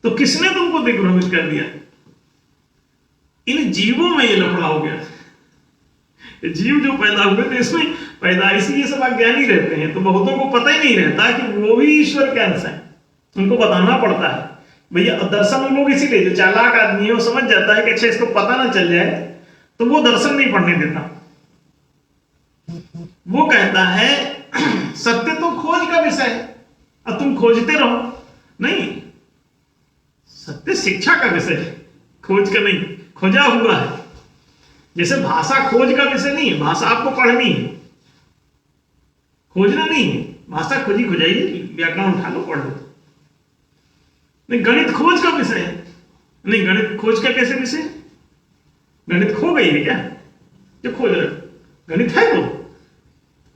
तो किसने तुमको दिग्भ्रमित कर दिया? इन जीवों में ये लफड़ा हो गया। जीव जो पैदा हुए थे इसमें पैदाइशी ये सब अज्ञानी रहते हैं, तो बहुतों को पता ही नहीं रहता कि वो भी ईश्वर के अंश है। उनको बताना पड़ता है भैया। दर्शन उन लोग इसीलिए, जो चालाक आदमी है वो समझ जाता है कि अच्छा इसको पता ना चल जाए, तो वो दर्शन नहीं पढ़ने देता। वो कहता है सत्य तो खोज का विषय है, अब तुम खोजते रहो। नहीं, सत्य शिक्षा का विषय है, खोज का नहीं। खोजा हुआ है। जैसे भाषा खोज का विषय नहीं है, भाषा आपको पढ़नी है, खोजना नहीं है। भाषा खोजी खोजाई, व्याकरण उठा लो, पढ़ लो। नहीं, गणित खोज का विषय है। नहीं, गणित खोज का कैसे विषय? गणित खो गई है क्या जो खोज रहे? गणित है तो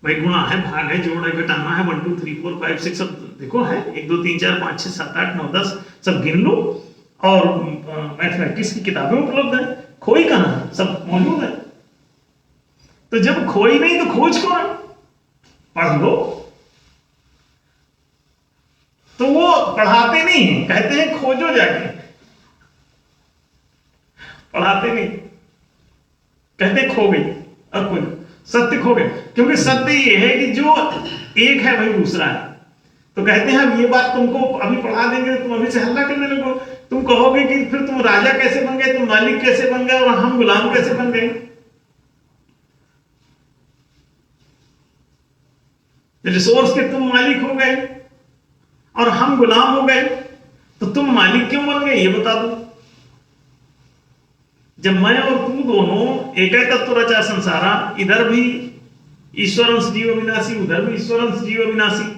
भाई, गुणा है, भाग है, जोड़ है, घटाना है, 1 2 3 4 5 6 सब देखो है, 1 2 3 4 5 6 7 8 9 10 सब गिन लो। और मैथमेटिक्स की किताबें उपलब्ध है, खोई कहां है, सब मौजूद है। तो जब खोई नहीं तो खोज कौन? पढ़ लो। तो वो पढ़ाते नहीं है, कहते हैं खोजो जाके, पढ़ाते नहीं, कहते खो गई। अब खोजो, सत्य खो गए। क्योंकि सत्य ये है कि जो एक है वही दूसरा है। तो कहते हैं हम ये बात तुमको अभी पढ़ा देंगे, तुम अभी से हल्ला करने लगो। तुम कहोगे कि फिर तुम राजा कैसे बन गए, तुम मालिक कैसे बन गए, और हम गुलाम कैसे बन गए? रिसोर्स के तुम मालिक हो गए और हम गुलाम हो गए, तो तुम मालिक क्यों बन गए ये बता दो। जब मैं और तू दोनों एक तत्व रचा संसारा, इधर भी ईश्वरंश जीव अविनाशी, उधर भी ईश्वरंश जीव अविनाशी।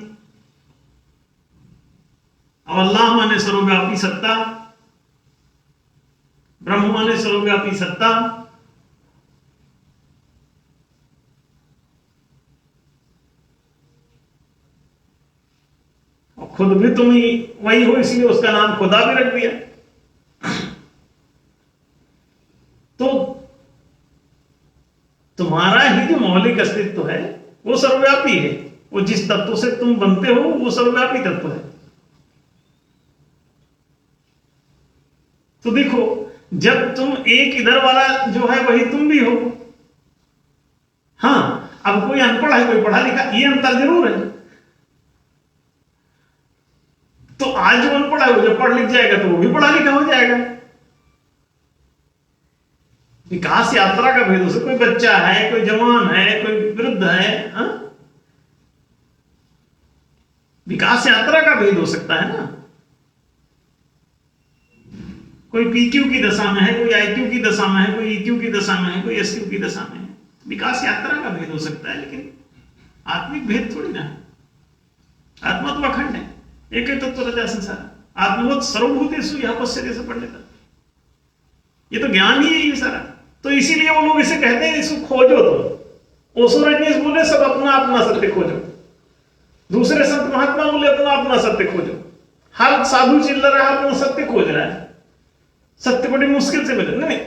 अब अल्लाह माने सर्वव्यापी सत्ता, ब्रह्म माने सर्वव्यापी सत्ता। और खुद भी तुम ही वही हो, इसलिए उसका नाम खुदा भी रख दिया। तो तुम्हारा ही जो मौलिक अस्तित्व है वो सर्वव्यापी है। वो जिस तत्व से तुम बनते हो वो सर्वव्यापी तत्व है। तो देखो, जब तुम एक इधर वाला जो है वही तुम भी हो। हाँ, अब कोई अनपढ़ है, कोई पढ़ा लिखा, ये अंतर जरूर है। तो आज जो अनपढ़ है वो जब पढ़ लिख जाएगा तो वो भी पढ़ा लिखा हो जाएगा। विकास यात्रा का भेद हो सकता है, कोई बच्चा है, कोई जवान है, कोई वृद्ध है, हा? विकास यात्रा का भेद हो सकता है ना। कोई पीक्यू की दशा में है, कोई आईक्यू की दशा में है, कोई ईक्यू की दशा में है, कोई एसक्यू की दशा में है। विकास यात्रा का भेद हो सकता है, लेकिन आत्मिक भेद थोड़ी ना है। आत्मा तो अखंड है, एक ही तत्व रचा संसार। आत्मवत सर्वभूतेषु यह पश्यते से पढ़ने का, ये तो ज्ञान ही है ये सारा। तो इसीलिए वो लोग इसे कहते हैं, इसको खोजो। तो ओशो रजनीश बोले सब अपना अपना सत्य खोजो, दूसरे संत महात्मा बोले अपना अपना सत्य खोजो। हर साधु चिल्ला रहा है, अपना सत्य खोज रहा है। सत्य बड़ी मुश्किल से मिले। नहीं,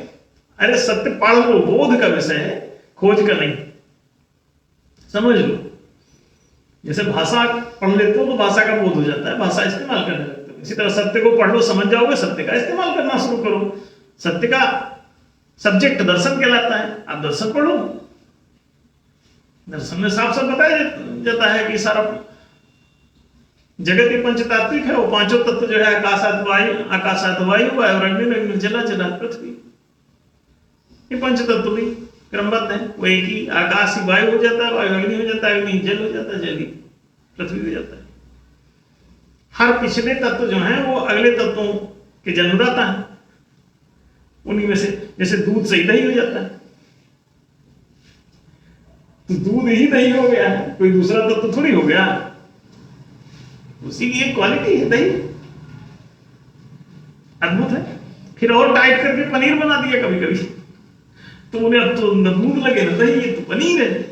अरे सत्य पढ़ लो, बोध का विषय है, खोज का नहीं। समझ लो, जैसे भाषा पढ़ लेते हो तो भाषा का बोध हो जाता है, भाषा इस्तेमाल करने लगते हो। इसी तरह सत्य को पढ़ लो, समझ जाओगे, सत्य का इस्तेमाल करना शुरू करो। सत्य का सब्जेक्ट दर्शन कहलाता है, आप दर्शन पढ़ो। दर्शन में साफ साफ बताया जाता है कि सारा जगत ही पंचतात्विक है। वो पांचों तत्व जो है, आकाशात वायु और अग्नि, जला जला पृथ्वी, ये पंच तत्व भी क्रमबद्ध है। वो एक ही आकाश ही वायु हो जाता है, वायु अग्नि हो जाता है, अग्नि जल हो जाता है, जल ही पृथ्वी हो जाता है। हर पिछले तत्व जो है वो अगले तत्वों के जन्मदाता है। उन्हीं में से जैसे दूध से ही दही हो जाता है, तो दूध ही दही हो गया है, कोई दूसरा तत्व थोड़ी हो गया। उसी की एक क्वालिटी है दही, अद्भुत है। फिर और टाइट करके पनीर बना दिया कभी कभी, तो उन्हें अब तो न दूध लगे न दही, ये तो पनीर है।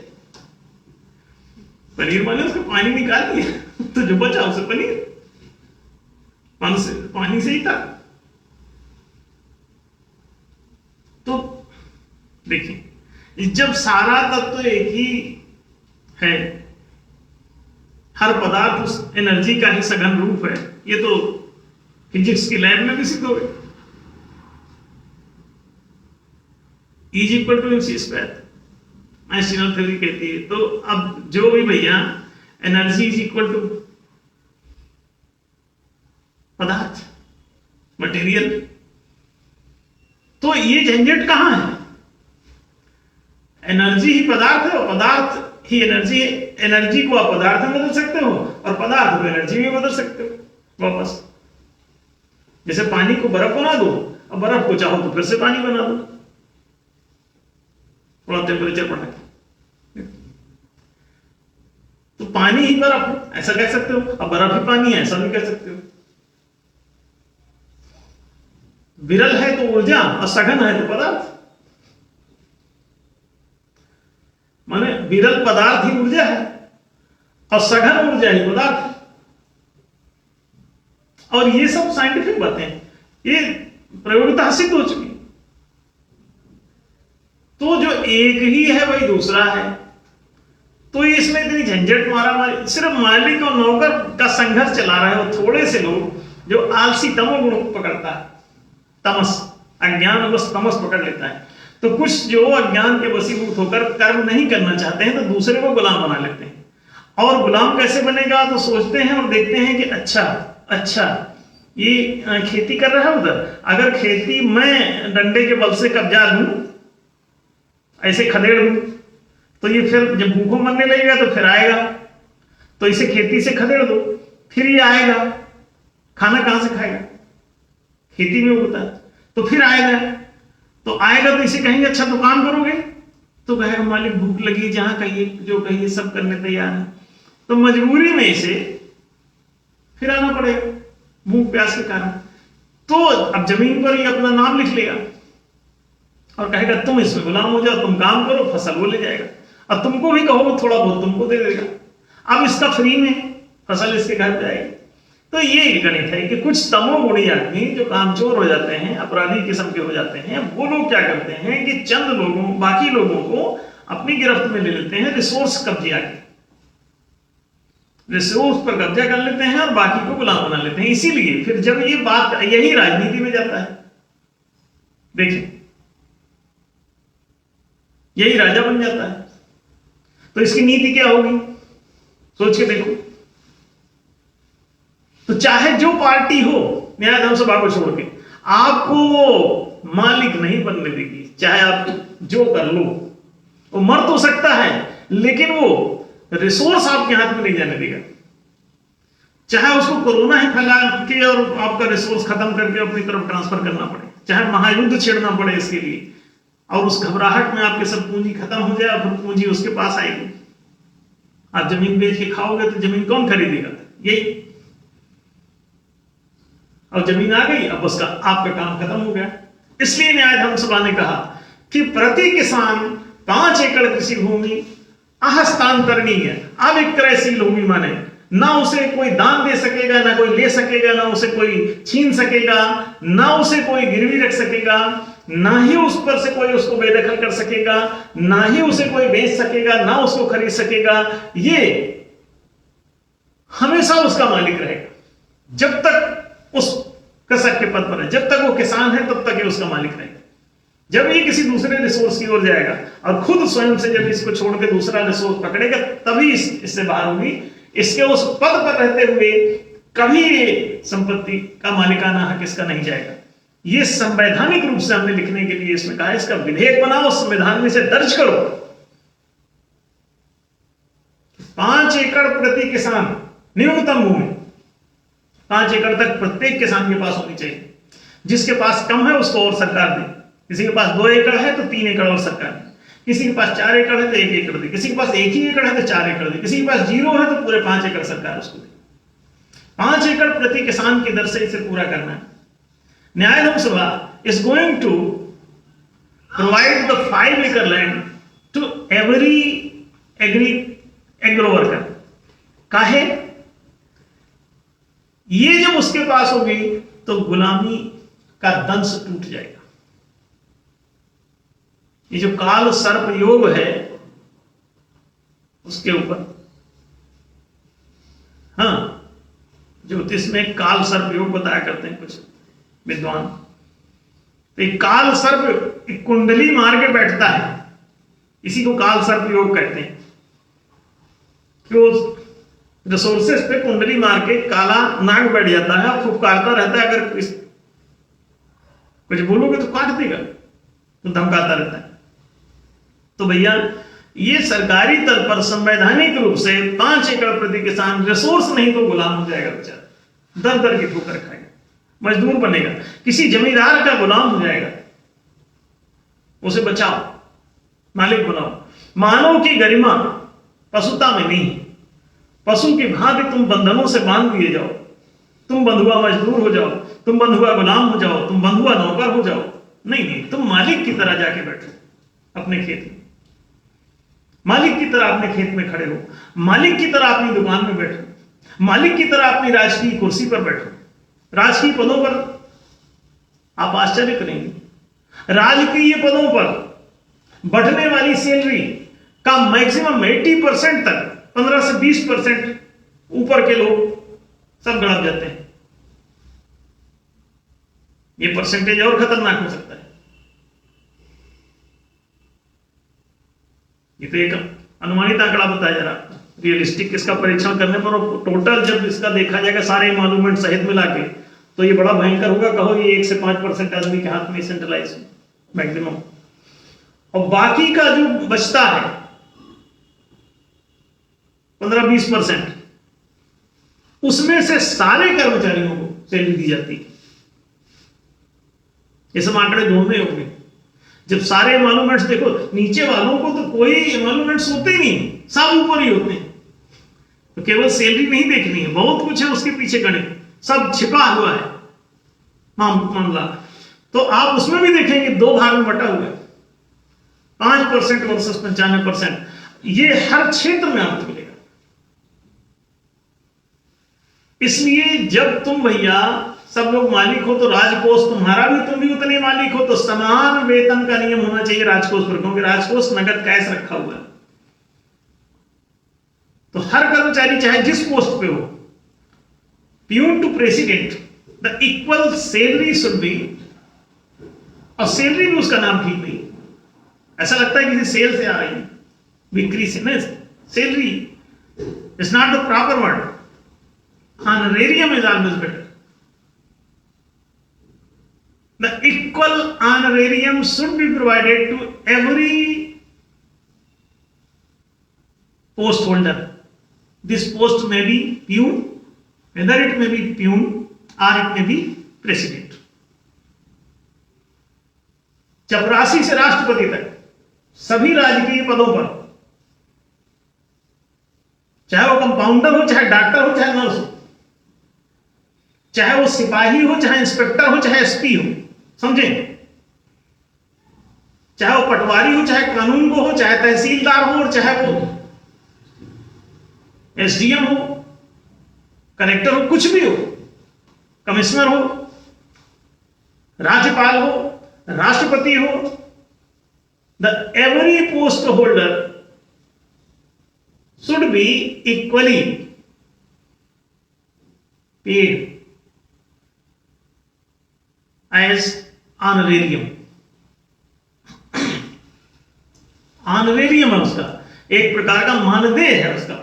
पनीर माने उसका पानी निकाल दिया तो जो बचा उसे पनीर। पानी से ही था। तो देखिए, जब सारा तत्व एक ही है, हर पदार्थ उस एनर्जी का ही सघन रूप है, ये तो फिजिक्स की लैब में भी सिद्ध हो गया। Is equal to MC square Einstein theory कहती है। तो अब जो भी भैया एनर्जी इज इक्वल टू पदार्थ, मटेरियल, तो ये झंझट कहां है? एनर्जी ही पदार्थ है और पदार्थ ही एनर्जी है। एनर्जी को आप पदार्थ में बदल सकते हो और पदार्थ को एनर्जी में बदल सकते हो वापस। जैसे पानी को बर्फ बना दो और बर्फ को चाहो तो फिर से पानी बना दो, थोड़ा टेम्परेचर बढ़ा के। तो पानी ही बर्फ है ऐसा कह सकते हो, अब बर्फ ही पानी है ऐसा भी कह सकते हो। विरल है तो ऊर्जा और सघन है तो पदार्थ। माने विरल पदार्थ ही ऊर्जा है और सघन ऊर्जा ही पदार्थ है। और ये सब साइंटिफिक बातें हैं, ये प्रयोगतः सिद्ध हो चुकी। तो जो एक ही है वही दूसरा है, तो इसमें इतनी झंझट मारा सिर्फ मालिक और नौकर का संघर्ष चला रहे हो थोड़े से लोग जो आलसी तमोगुण पकड़ता है, तमस, अज्ञान बस तमस पकड़ लेता है। तो कुछ जो अज्ञान के वशीभूत होकर कर्म नहीं करना चाहते हैं तो दूसरे को गुलाम बना लेते हैं। और गुलाम कैसे बनेगा? तो सोचते हैं और देखते हैं कि अच्छा ये खेती कर रहा है उधर, अगर खेती मैं डंडे के बल से कब्जा लूं, ऐसे खदेड़ लूं, तो ये फिर जब भूखों मरने लगेगा तो फिर आएगा, तो इसे खेती से खदेड़ दो, फिर ये आएगा, खाना कहां से खाएगा? खेती में होता है, तो फिर आएगा, तो आएगा तो इसे कहेंगे अच्छा तो काम करोगे, तो कहेगा मालिक भूख लगी, जहां कहिए जो कहिए सब करने तैयार है। तो मजबूरी में इसे फिर आना पड़ेगा भूख प्यास के कारण। तो अब जमीन पर ही अपना नाम लिख लेगा और कहेगा तुम इसमें गुलाम हो जाओ, तुम काम करो, फसल वो ले जाएगा, और तुमको भी कहो थोड़ा बहुत तुमको दे देगा। अब इसका फ्री में फसल इसके घर जाएगी। तो ये गणित है कि कुछ तमोगुणी आदमी जो कामचोर हो जाते हैं, अपराधी किस्म के हो जाते हैं, वो लोग क्या करते हैं कि चंद लोगों, बाकी लोगों को अपनी गिरफ्त में ले लेते हैं, रिसोर्स कब्जे आके रिसोर्स पर कब्जा कर लेते हैं और बाकी को गुलाम बना लेते हैं। इसीलिए फिर जब ये बात यही राजनीति में जाता है, देखिए यही राजा बन जाता है। तो इसकी नीति क्या होगी सोच के देखो। तो चाहे जो पार्टी हो, न्याय धर्म सभा को छोड़ के, आपको मालिक नहीं बनने देगी। चाहे आप जो कर लो, वो मर तो सकता है लेकिन वो रिसोर्स आपके हाथ में नहीं जाने देगा। चाहे उसको कोरोना ही फैला के और आपका रिसोर्स खत्म करके अपनी तरफ ट्रांसफर करना पड़े, चाहे महायुद्ध छेड़ना पड़े इसके लिए, और उस घबराहट में आपके सब पूंजी खत्म हो जाए, फिर पूंजी उसके पास आएगी। आप जमीन बेच के खाओगे तो जमीन कौन खरीदेगा? यही, और जमीन आ गई, अब उसका आपका काम खत्म हो गया। इसलिए न्याय धर्म सभा ने कहा कि प्रति किसान 5 एकड़ कृषि भूमि अहस्तांतरणीय, अविक्रयशील भूमि, माने ना उसे कोई दान दे सकेगा, ना कोई ले सकेगा, ना उसे कोई छीन सकेगा, ना उसे कोई गिरवी रख सकेगा, ना ही उस पर से कोई उसको बेदखल कर सकेगा, ना ही उसे कोई बेच सकेगा, ना उसको खरीद सकेगा। ये हमेशा उसका मालिक रहेगा जब तक उस कृषक के पद पर है, जब तक वो किसान है तब तक ये उसका मालिक रहेगा। जब ये किसी दूसरे रिसोर्स की ओर जाएगा और खुद स्वयं से जब इसको छोड़ के दूसरा रिसोर्स पकड़ेगा, तभी इससे बाहर होगी। इसके उस पद पर रहते हुए कभी संपत्ति का मालिकाना हक इसका नहीं जाएगा। ये संवैधानिक रूप से हमने लिखने के लिए इसमें कहा, इसका विधेयक बनाओ, संविधान में से दर्ज करो। 5 एकड़ प्रति किसान न्यूनतम भूमि 5 एकड़ तक प्रत्येक किसान के पास होनी चाहिए। जिसके पास कम है उसको और सरकार दे। किसी के पास 2 एकड़ है तो 3 एकड़ और सरकार दे, किसी के पास 4 एकड़ है तो 1 एकड़ दे, किसी के पास 1 ही एकड़ है तो 4 एकड़ दे, किसी के पास 0 है तो पूरे 5 एकड़ सरकार उसको दे। 5 एकड़ प्रति किसान की दर से इसे पूरा करना है। न्याय धर्म सभा is going to provide the 5 acre land to every agro worker। काहे? ये जब उसके पास हो गई तो गुलामी का दंश टूट जाएगा। ये जो काल सर्प योग है उसके ऊपर, हाँ, ज्योतिष में काल सर्प योग बताया करते हैं कुछ विद्वान। तो एक काल सर्प एक कुंडली मार के बैठता है, इसी को काल सर्प योग कहते हैं। कि रिसोर्सेस पे कुंडली मार के काला नाग बैठ जाता है, फुफकारता रहता है, अगर कुछ बोलोगे तो काट देगा, तो धमकाता रहता है। तो भैया ये सरकारी तौर पर संवैधानिक रूप से 5 एकड़ प्रति किसान, रिसोर्स नहीं तो गुलाम हो जाएगा बेचारा, दर दर की ठोकर खाएगा, मजदूर बनेगा, किसी जमींदार का गुलाम हो जाएगा। उसे बचाओ, मालिक बनाओ। मानव की गरिमा पशुता में नहीं, पशु की भांति तुम बंधनों से बांध दिए जाओ, तुम बंधुआ मजदूर हो जाओ, तुम बंधुआ गुलाम हो जाओ, तुम बंधुआ नौकर हो जाओ। नहीं नहीं, तुम मालिक की तरह जाके बैठो अपने खेत में, मालिक की तरह अपने खेत में खड़े हो, मालिक की तरह अपनी दुकान में बैठो, मालिक की तरह अपनी राजकीय कुर्सी पर बैठो। राजकीय पदों पर आप आश्चर्य करेंगे, राजकीय पदों पर बढ़ने वाली सैलरी का मैक्सिमम 80% तक, 15 से 20% ऊपर के लोग सब गड़प जाते हैं। ये परसेंटेज और खतरनाक हो सकता है। ये तो एक अनुमानित आंकड़ा बताया जा रहा, रियलिस्टिक इसका परीक्षण करने पर टोटल जब इसका देखा जाएगा सारे इम्वॉल्वमेंट सहित मिला के, तो ये बड़ा भयंकर होगा। कहो ये 1 से 5% आदमी के हाथ में सेंट्रलाइज मैक्सिमम, और बाकी का जो बचता है 15-20%, उसमें से सारे कर्मचारियों को सैलरी दी जाती है। ये सब आंकड़े ढूंढने होंगे। जब सारे एमॉल्यूमेंट्स देखो, नीचे वालों को तो कोई एमॉल्यूमेंट्स होते ही नहीं, सब ऊपर ही होते हैं। तो केवल सैलरी नहीं देखनी है, बहुत कुछ है उसके पीछे गणित, सब छिपा हुआ है मामला। तो आप उसमें भी देखेंगे 2 भाग में बटा हुआ है, 5% वर्सेस 95%। ये हर क्षेत्र में आपको मिलेगा। इसलिए जब तुम भैया सब लोग मालिक हो तो राजकोष तुम्हारा भी, तुम भी उतने मालिक हो, तो समान वेतन का नियम होना चाहिए राजकोष पर, क्योंकि राजकोष नगद कैश रखा हुआ है। तो हर कर्मचारी चाहे जिस पोस्ट पे हो, peon to president, the equal salary should be, और सैलरी भी उसका नाम ठीक नहीं, ऐसा लगता है किसी सेल से आ रही है, बिक्री से नहीं। Salary is not the proper word, honorarium is always better. The equal honorarium should be provided to every post holder. This post may be peon, whether it may be peon or it may be president. चपरासी से राष्ट्रपति तक सभी राजकीय पदों पर, चाहे वो कंपाउंडर हो, चाहे डॉक्टर हो, चाहे नर्स हो, चाहे वो सिपाही हो, चाहे इंस्पेक्टर हो, चाहे एसपी हो, समझे, चाहे वो पटवारी हो, चाहे कानून को हो, चाहे तहसीलदार हो, और चाहे वो एसडीएम हो, कलेक्टर हो, कुछ भी हो, कमिश्नर हो, राज्यपाल हो, राष्ट्रपति हो, the every post holder should be equally paid as honorarium. Honorarium है उसका, एक प्रकार का मानदेय है उसका,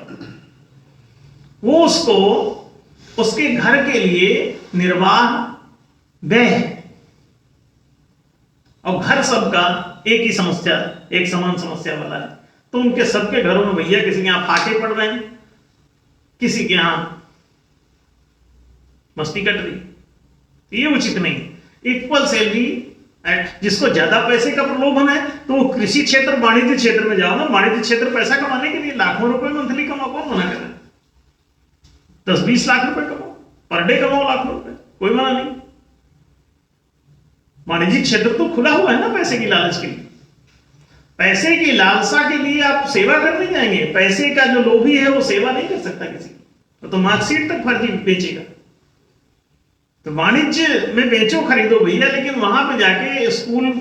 वो उसको उसके घर के लिए निर्वाह व्यय है। और घर सबका एक ही समस्या, एक समान समस्या वाला है, तो उनके सबके घरों में भैया किसी के यहां फाके पड़ रहे हैं, किसी के यहां मस्ती कट रही, ये उचित नहीं। इक्वल सैलरी, जिसको ज्यादा पैसे का प्रलोभन है तो वो कृषि क्षेत्र, वाणिज्य क्षेत्र में जाओ ना। वाणिज्य क्षेत्र पैसा कमाने के लिए लाखों रुपए मंथली कमाओ, कौन मना कर रहा है? 10-20 लाख रुपए कमाओ, पर डे कमाओ लाखों रुपए, कोई मना नहीं। वाणिज्यिक क्षेत्र तो खुला हुआ है ना पैसे की लालच के लिए। पैसे की लालसा के लिए आप सेवा करने जाएंगे, पैसे का जो लोभी है वो सेवा नहीं कर सकता किसी की, तो मार्कशीट तक फर्जी बेचेगा। तो वाणिज्य में बेचो खरीदो भैया, लेकिन वहां पे जाके स्कूल,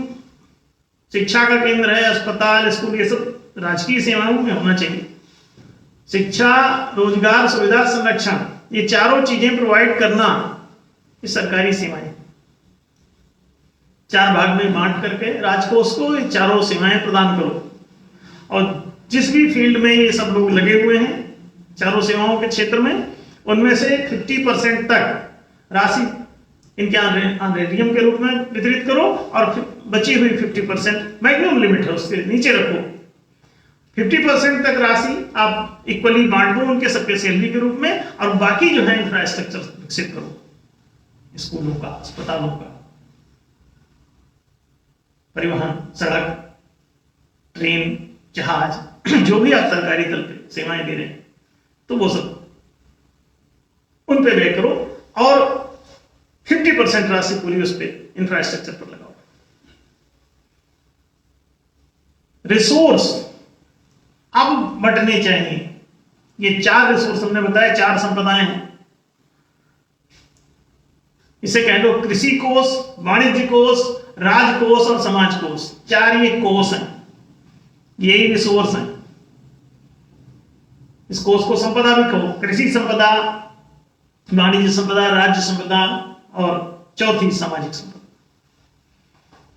शिक्षा का केंद्र है, अस्पताल, स्कूल, ये सब राजकीय सेवाओं में होना चाहिए। शिक्षा, रोजगार, सुविधा, संरक्षण, ये चारों चीजें प्रोवाइड करना ये सरकारी सेवाएं। 4 भाग में बांट करके राजकोष को ये चारों सेवाएं प्रदान करो, और जिस भी फील्ड में ये सब लोग लगे हुए हैं चारों सेवाओं के क्षेत्र में, उनमें से 50% तक राशि इनके ऑनरेरियम के रूप में वितरित करो, और बची हुई 50% मैक्सिमम लिमिट है उसके नीचे रखो। 50% तक राशि आप इक्वली बांट दो उनके सबके सैलरी के रूप में, और बाकी जो है इंफ्रास्ट्रक्चर विकसित करो, स्कूलों का, अस्पतालों का, परिवहन, सड़क, ट्रेन, जहाज, जो भी आप सरकारी तल पे सेवाएं दे रहे हैं, तो वो सब उन पे व्यय करो, और 50% राशि पूरी उस पे इंफ्रास्ट्रक्चर पर लगाओ। रिसोर्स अब बंटने चाहिए। ये 4 रिसोर्स हमने बताया, 4 संपदाएं हैं। इसे कह लो कृषि कोष, वाणिज्य कोष, राजकोष और समाज कोष। 4 ये कोष हैं, यही रिसोर्स हैं। इस कोष को संपदा भी कहो, कृषि संपदा, वाणिज्य संपदा, राज्य संपदा और चौथी सामाजिक संपदा।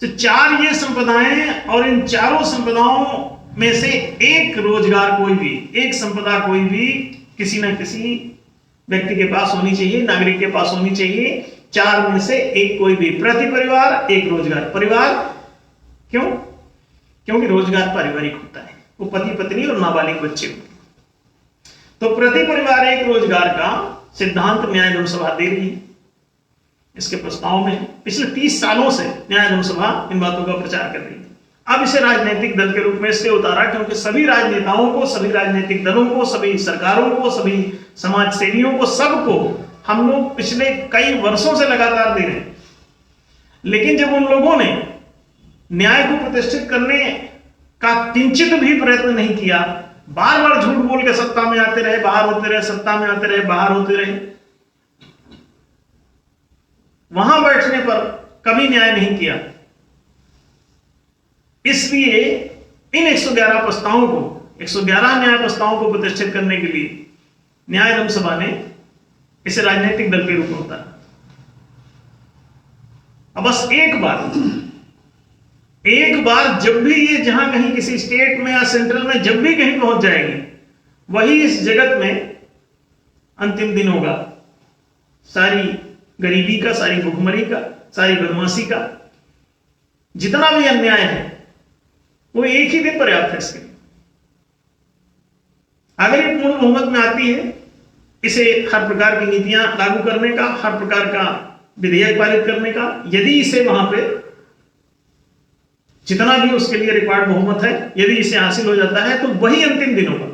तो 4 ये संपदाएं, और इन चारों संपदाओं में से एक रोजगार, कोई भी एक संपदा, कोई भी किसी ना किसी व्यक्ति के पास होनी चाहिए, नागरिक के पास होनी चाहिए। 4 में से एक कोई भी, प्रति परिवार एक रोजगार। परिवार क्यों? क्योंकि रोजगार पारिवारिक होता है, वो पति पत्नी और नाबालिग बच्चे होते हैं। तो प्रति परिवार एक रोजगार का सिद्धांत न्याय एवं सभा दे रही है। इसके प्रस्ताव में पिछले 30 सालों से न्याय एवं सभा इन बातों का प्रचार कर रही है। अब इसे राजनीतिक दल के रूप में इसलिए उतारा क्योंकि सभी राजनेताओं को, सभी राजनीतिक दलों को, सभी सरकारों को, सभी समाज सेवियों को, सबको हम लोग पिछले कई वर्षों से लगातार दे रहे हैं। लेकिन जब उन लोगों ने न्याय को प्रतिष्ठित करने का किंचित भी प्रयत्न नहीं किया, बार बार झूठ बोल के सत्ता में आते रहे, बाहर होते रहे, सत्ता में आते रहे, बाहर होते रहे, वहां बैठने पर कभी न्याय नहीं किया। इसलिए इन 111 प्रस्तावों को, 111 न्याय प्रस्तावों को प्रतिष्ठित करने के लिए न्याय एवं सभा ने इसे राजनीतिक दल के रूप में उतारा। अब बस एक बार जब भी ये जहां कहीं किसी स्टेट में या सेंट्रल में जब भी कहीं पहुंच जाएगी, वही इस जगत में अंतिम दिन होगा। सारी गरीबी का, सारी भुखमरी का, सारी बदमाशी का, जितना भी अन्याय है, वो एक ही दिन पर्याप्त है इसके लिए। अगर ये पूर्ण बहुमत में आती है, इसे हर प्रकार की नीतियां लागू करने का, हर प्रकार का विधेयक पारित करने का, यदि इसे वहां पे जितना भी उसके लिए रिक्वायर्ड बहुमत है, यदि इसे हासिल हो जाता है, तो वही अंतिम दिन होगा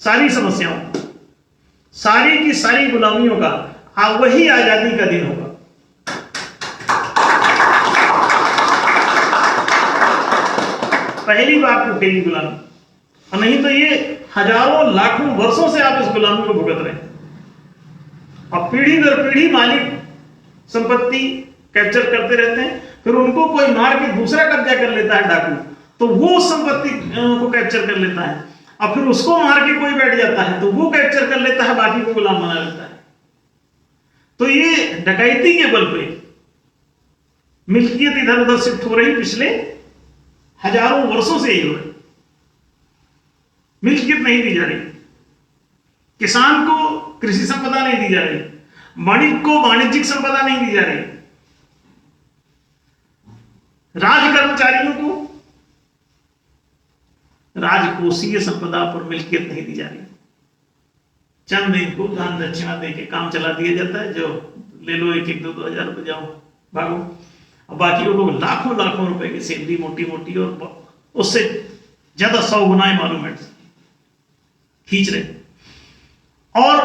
सारी समस्याओं, सारी की सारी गुलामियों का, वही आजादी का दिन होगा। पहली बार टूटेगी गुलामी, और नहीं तो ये हजारों लाखों वर्षों से आप इस गुलामी को भुगत रहे हैं, और पीढ़ी दर पीढ़ी मालिक संपत्ति कैप्चर करते रहते हैं। फिर उनको कोई मार के दूसरा कब्जा कर लेता है डाकू, तो वो संपत्ति को कैप्चर कर लेता है, और फिर उसको मार के कोई बैठ जाता है तो वो कैप्चर कर लेता है, बाकी को गुलाम बना लेता है। तो ये डकैती के बल पे मिल्कियत इधर उधर शिफ्ट हो रही, पिछले हजारों वर्षों से ये हो रही। मिल्कियत नहीं दी जा रही, किसान को कृषि संपदा नहीं दी जा रही, वाणिज्य को वाणिज्यिक संपदा नहीं दी जा रही, राज कर्मचारियों को राजकोषीय संपदा पर मिल्कियत नहीं दी जा रही। चंद इनको दान दक्षिणा देके काम चला दिया जाता है, जो ले लो 1-1, 2-2 हजार रुपए, जाओ भागो। और बाकी वो लोग लाखों लाखों रुपए की सैलरी मोटी मोटी और उससे ज्यादा 100 गुना मालूम है खींच रहे, और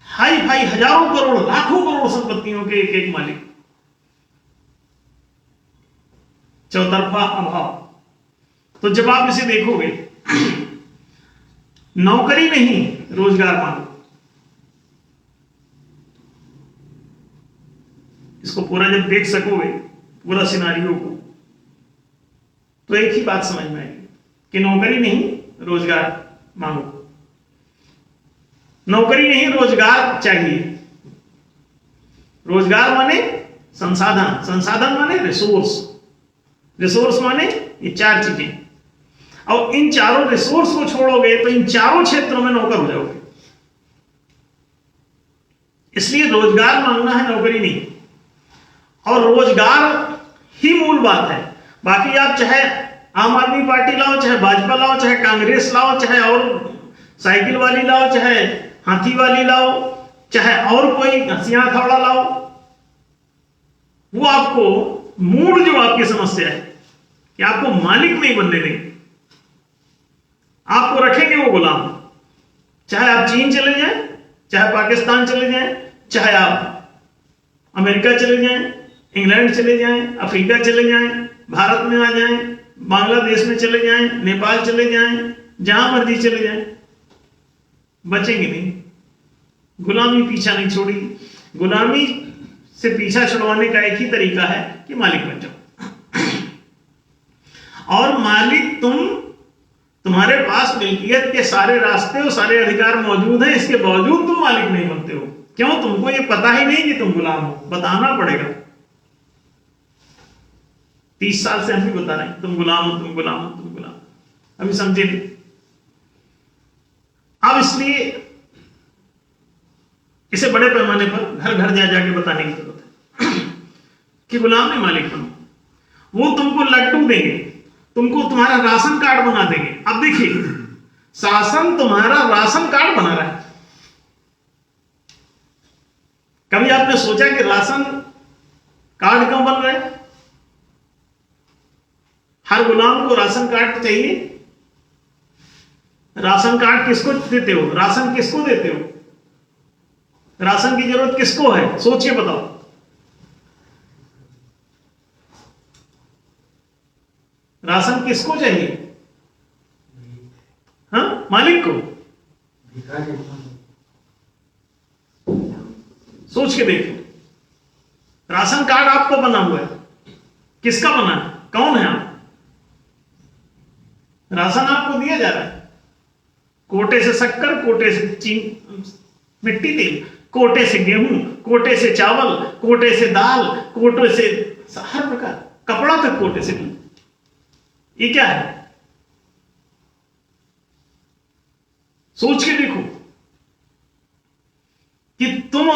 हाई फाई हजारों करोड़, लाखों करोड़ संपत्तियों के एक एक मालिक। चौतरफा अभाव। तो जब आप इसे देखोगे, नौकरी नहीं रोजगार मांगो, इसको पूरा जब देख सकोगे, पूरा सिनारियो को, तो एक ही बात समझ में आएगी कि नौकरी नहीं रोजगार मांगो, नौकरी नहीं रोजगार चाहिए। रोजगार माने संसाधन, संसाधन माने रिसोर्स, रिसोर्स माने ये चार चीजें। और इन चारों रिसोर्स को छोड़ोगे तो इन चारों क्षेत्रों में नौकर हो जाओगे। इसलिए रोजगार मांगना है, नौकरी नहीं। और रोजगार ही मूल बात है। बाकी आप चाहे आम आदमी पार्टी लाओ, चाहे भाजपा लाओ, चाहे कांग्रेस लाओ, चाहे और साइकिल वाली लाओ, चाहे हाथी वाली लाओ, चाहे और कोई हंसिया थोड़ा लाओ, वो आपको मूल जो आपकी समस्या है कि आपको मालिक नहीं बनने देंगे, आपको रखेंगे वो गुलाम। चाहे आप चीन चले जाएं, चाहे पाकिस्तान चले जाएं, चाहे आप अमेरिका चले जाएं, इंग्लैंड चले जाएं, अफ्रीका चले जाएं, भारत में आ जाएं, बांग्लादेश में चले जाएं, नेपाल चले जाएं, जहां मर्जी चले जाएं, बचेंगे नहीं। गुलामी पीछा नहीं छोड़ी। गुलामी से पीछा छुड़वाने का एक ही तरीका है कि मालिक बन जाओ। और मालिक तुम्हारे पास मिल्कियत के सारे रास्ते और सारे अधिकार मौजूद हैं, इसके बावजूद तुम मालिक नहीं बनते हो। क्यों? तुमको ये पता ही नहीं कि तुम गुलाम हो, बताना पड़ेगा। 30 साल से हम भी बता रहे हैं तुम गुलाम हो, तुम गुलाम हो, तुम गुलाम हो, अभी समझे नहीं। अब इसलिए इसे बड़े पैमाने पर घर घर जा जाके बताने की जरूरत है कि गुलाम नहीं, मालिक बनो। वो तुमको लड्डू देंगे, तुमको तुम्हारा राशन कार्ड बना देंगे। अब देखिए, शासन तुम्हारा राशन कार्ड बना रहा है। कभी आपने सोचा कि राशन कार्ड क्यों बन रहा है? हर गुलाम को राशन कार्ड चाहिए। राशन कार्ड किसको देते हो? राशन किसको देते हो? राशन की जरूरत किसको है? सोचिए, बताओ। राशन किसको चाहिए? हाँ, मालिक को। सोच के देखो। राशन कार्ड आपको बना हुआ है, किसका बना है? कौन है आप? राशन आपको दिया जा रहा है, कोटे से शक्कर, कोटे से चीनी, मिट्टी तेल, कोटे से गेहूं, कोटे से चावल, कोटे से दाल, कोटे से हर प्रकार, कपड़ा तक कोटे से भी। ये क्या है? सोच के देखो कि तुम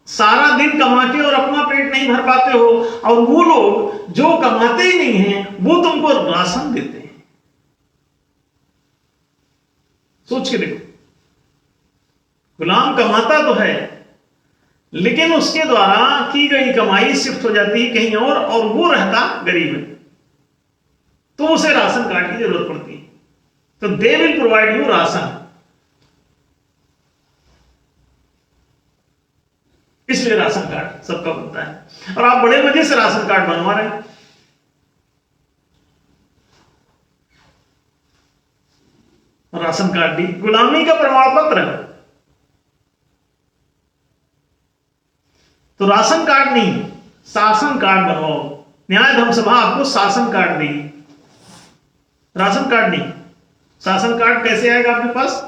सारा दिन कमा के और अपना पेट नहीं भर पाते हो, और वो लोग जो कमाते ही नहीं हैं वो तुमको राशन देते हैं। सोच के देखो, गुलाम कमाता तो है, लेकिन उसके द्वारा की गई कमाई शिफ्ट हो जाती है कहीं और वो रहता गरीब है, तो उसे राशन कार्ड की जरूरत पड़ती है। तो they will provide you ration. इसलिए राशन कार्ड सबका बनता है, और आप बड़े मजे से राशन कार्ड बनवा रहे हैं। राशन कार्ड भी गुलामी का प्रमाण पत्र है। तो राशन कार्ड नहीं, शासन कार्ड बनवाओ। न्याय धर्म सभा आपको शासन कार्ड देगी, राशन कार्ड नहीं। शासन कार्ड कैसे आएगा आपके पास?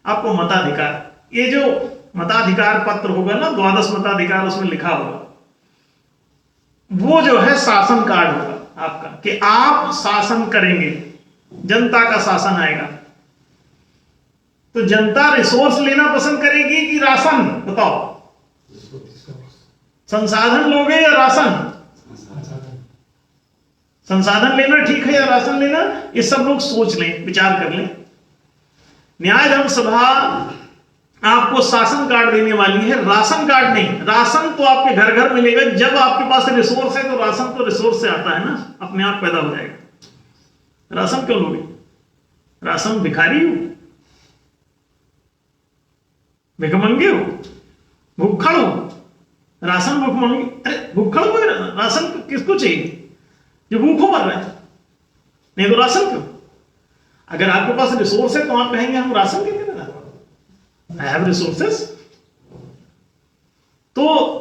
आपको मताधिकार, ये जो मताधिकार पत्र होगा ना, 12 मताधिकार उसमें लिखा होगा, वो जो है शासन कार्ड होगा आपका, कि आप शासन करेंगे, जनता का शासन आएगा। तो जनता रिसोर्स लेना पसंद करेगी कि राशन? बताओ, संसाधन लोगे या राशन? संसाधन लेना ठीक है या राशन लेना? ये सब लोग सोच लें, विचार कर लें। न्याय धर्म सभा आपको शासन कार्ड देने वाली है, राशन कार्ड नहीं। राशन तो आपके घर घर मिलेगा, जब आपके पास रिसोर्स है, तो राशन तो रिसोर्स से आता है ना, अपने आप पैदा हो जाएगा। राशन क्यों लोगे? राशन भिखारी हो, भिखमंगे हो, भूखड़ हो, राशन भूखमंगे। अरे भूखड़ हो, राशन किसको चाहिए? जो भूखों मर रहे हैं, नहीं तो राशन क्यों? अगर आपके पास रिसोर्स है तो आप कहेंगे हम राशन क्यों देना, आई हैव रिसोर्सेस। तो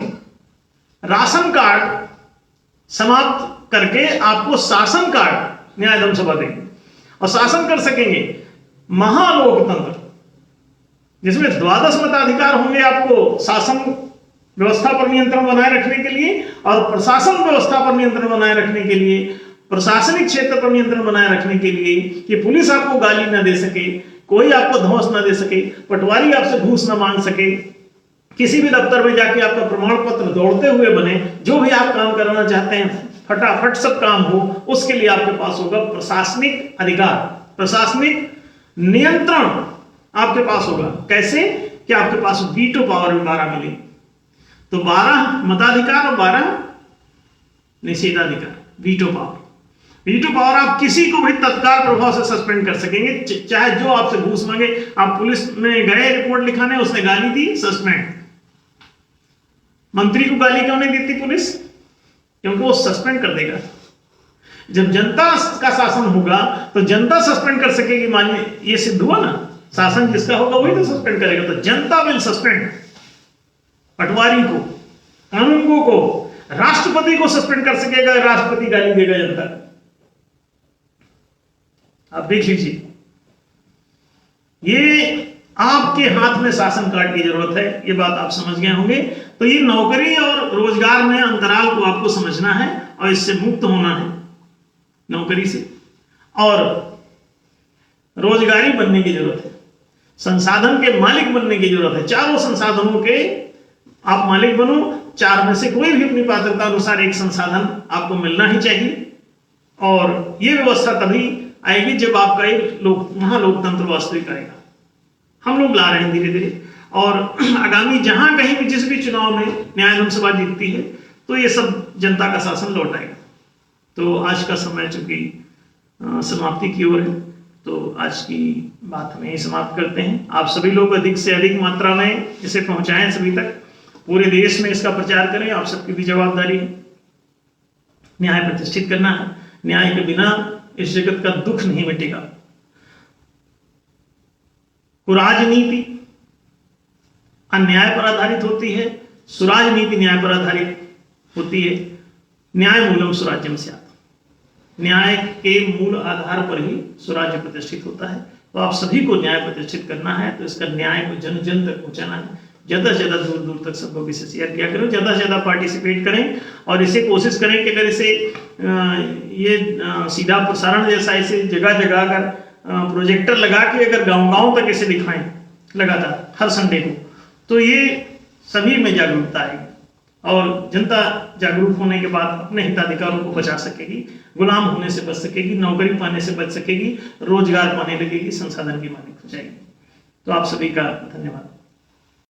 राशन कार्ड समाप्त करके आपको शासन कार्ड न्याय सभा देंगे और शासन कर सकेंगे। महालोकतंत्र जिसमें 12 मताधिकार होंगे आपको शासन व्यवस्था पर नियंत्रण बनाए रखने के लिए और प्रशासन व्यवस्था पर नियंत्रण बनाए रखने के लिए, प्रशासनिक क्षेत्र पर नियंत्रण बनाए रखने के लिए कि पुलिस आपको गाली ना दे सके, कोई आपको धौंस ना दे सके, पटवारी आपसे घूस ना मांग सके, किसी भी दफ्तर में जाके आपका प्रमाण पत्र दौड़ते हुए बने, जो भी आप काम करना चाहते हैं फटाफट सब काम हो, उसके लिए आपके पास होगा प्रशासनिक अधिकार, प्रशासनिक नियंत्रण आपके पास होगा। कैसे कि आपके पास वीटो पावर भी 12 मिली, तो 12 मताधिकार और 12 निषेधाधिकार, वीटो पावर। वीटो पावर आप किसी को भी तत्काल प्रभाव से सस्पेंड कर सकेंगे, चाहे जो आपसे घूस मांगे। आप पुलिस में गए रिपोर्ट लिखाने, उसने गाली दी, सस्पेंड। मंत्री को गाली क्यों नहीं देती पुलिस? क्योंकि वो सस्पेंड कर देगा। जब जनता का शासन होगा तो जनता सस्पेंड कर सकेगी। मानिए ये सिद्ध हुआ ना, शासन जिसका होगा वही तो सस्पेंड करेगा, तो जनता विल सस्पेंड पटवारी को, कानूनगो को, राष्ट्रपति को सस्पेंड कर सकेगा। राष्ट्रपति गाली देगा जनता को। आप देख लीजिए, ये आपके हाथ में शासन कार्ड की जरूरत है, ये बात आप समझ गए होंगे। तो ये नौकरी और रोजगार में अंतराल को आपको समझना है और इससे मुक्त होना है, नौकरी से, और रोजगारी बनने की जरूरत है, संसाधन के मालिक बनने की जरूरत है। चारों संसाधनों के आप मालिक बनो, 4 में से कोई भी अपनी पात्रता अनुसार एक संसाधन आपको मिलना ही चाहिए। और ये व्यवस्था तभी आएगी जब आपका एक महालोकतंत्र वास्तविक आएगा। हम लोग ला रहे हैं धीरे धीरे, और आगामी जहां कहीं भी जिस भी चुनाव में न्याय सभा जीतती है तो ये सब जनता का शासन लौट आएगा। तो आज का समय चूंकि समाप्ति की ओर है, तो आज की बात हमें ही समाप्त करते हैं। आप सभी लोग अधिक से अधिक मात्रा में इसे पहुंचाएं सभी तक, पूरे देश में इसका प्रचार करें। आप सबकी भी जवाबदारी है, न्याय प्रतिष्ठित करना है। न्याय के बिना इस जगत का दुख नहीं मिटेगा। कुराजनीति अन्याय पर आधारित होती है, सुराजनीति न्याय पर आधारित होती है। न्याय मूलम सुराज्यम स्यात्, न्याय के मूल आधार पर ही स्वराज्य प्रतिष्ठित होता है। तो आप सभी को न्याय प्रतिष्ठित करना है, तो इसका न्याय को जन जन तक पहुंचाना है। ज्यादा से ज्यादा दूर दूर तक सब लोग इसे शेयर किया करें, ज्यादा से ज्यादा पार्टिसिपेट करें, और इसे कोशिश करें कि अगर इसे ये सीधा प्रसारण जैसा इसे जगह जगह अगर प्रोजेक्टर लगा के अगर गांव-गांव तक इसे दिखाएं लगातार हर संडे को, तो ये सभी में जागरूकता आएगी और जनता जागरूक होने के बाद अपने हिताधिकारों को बचा सकेगी, गुलाम होने से बच सकेगी, नौकरी पाने से बच सकेगी, रोजगार पाने लगेगी, संसाधन की मालिक हो जाएगी। तो आप सभी का धन्यवाद।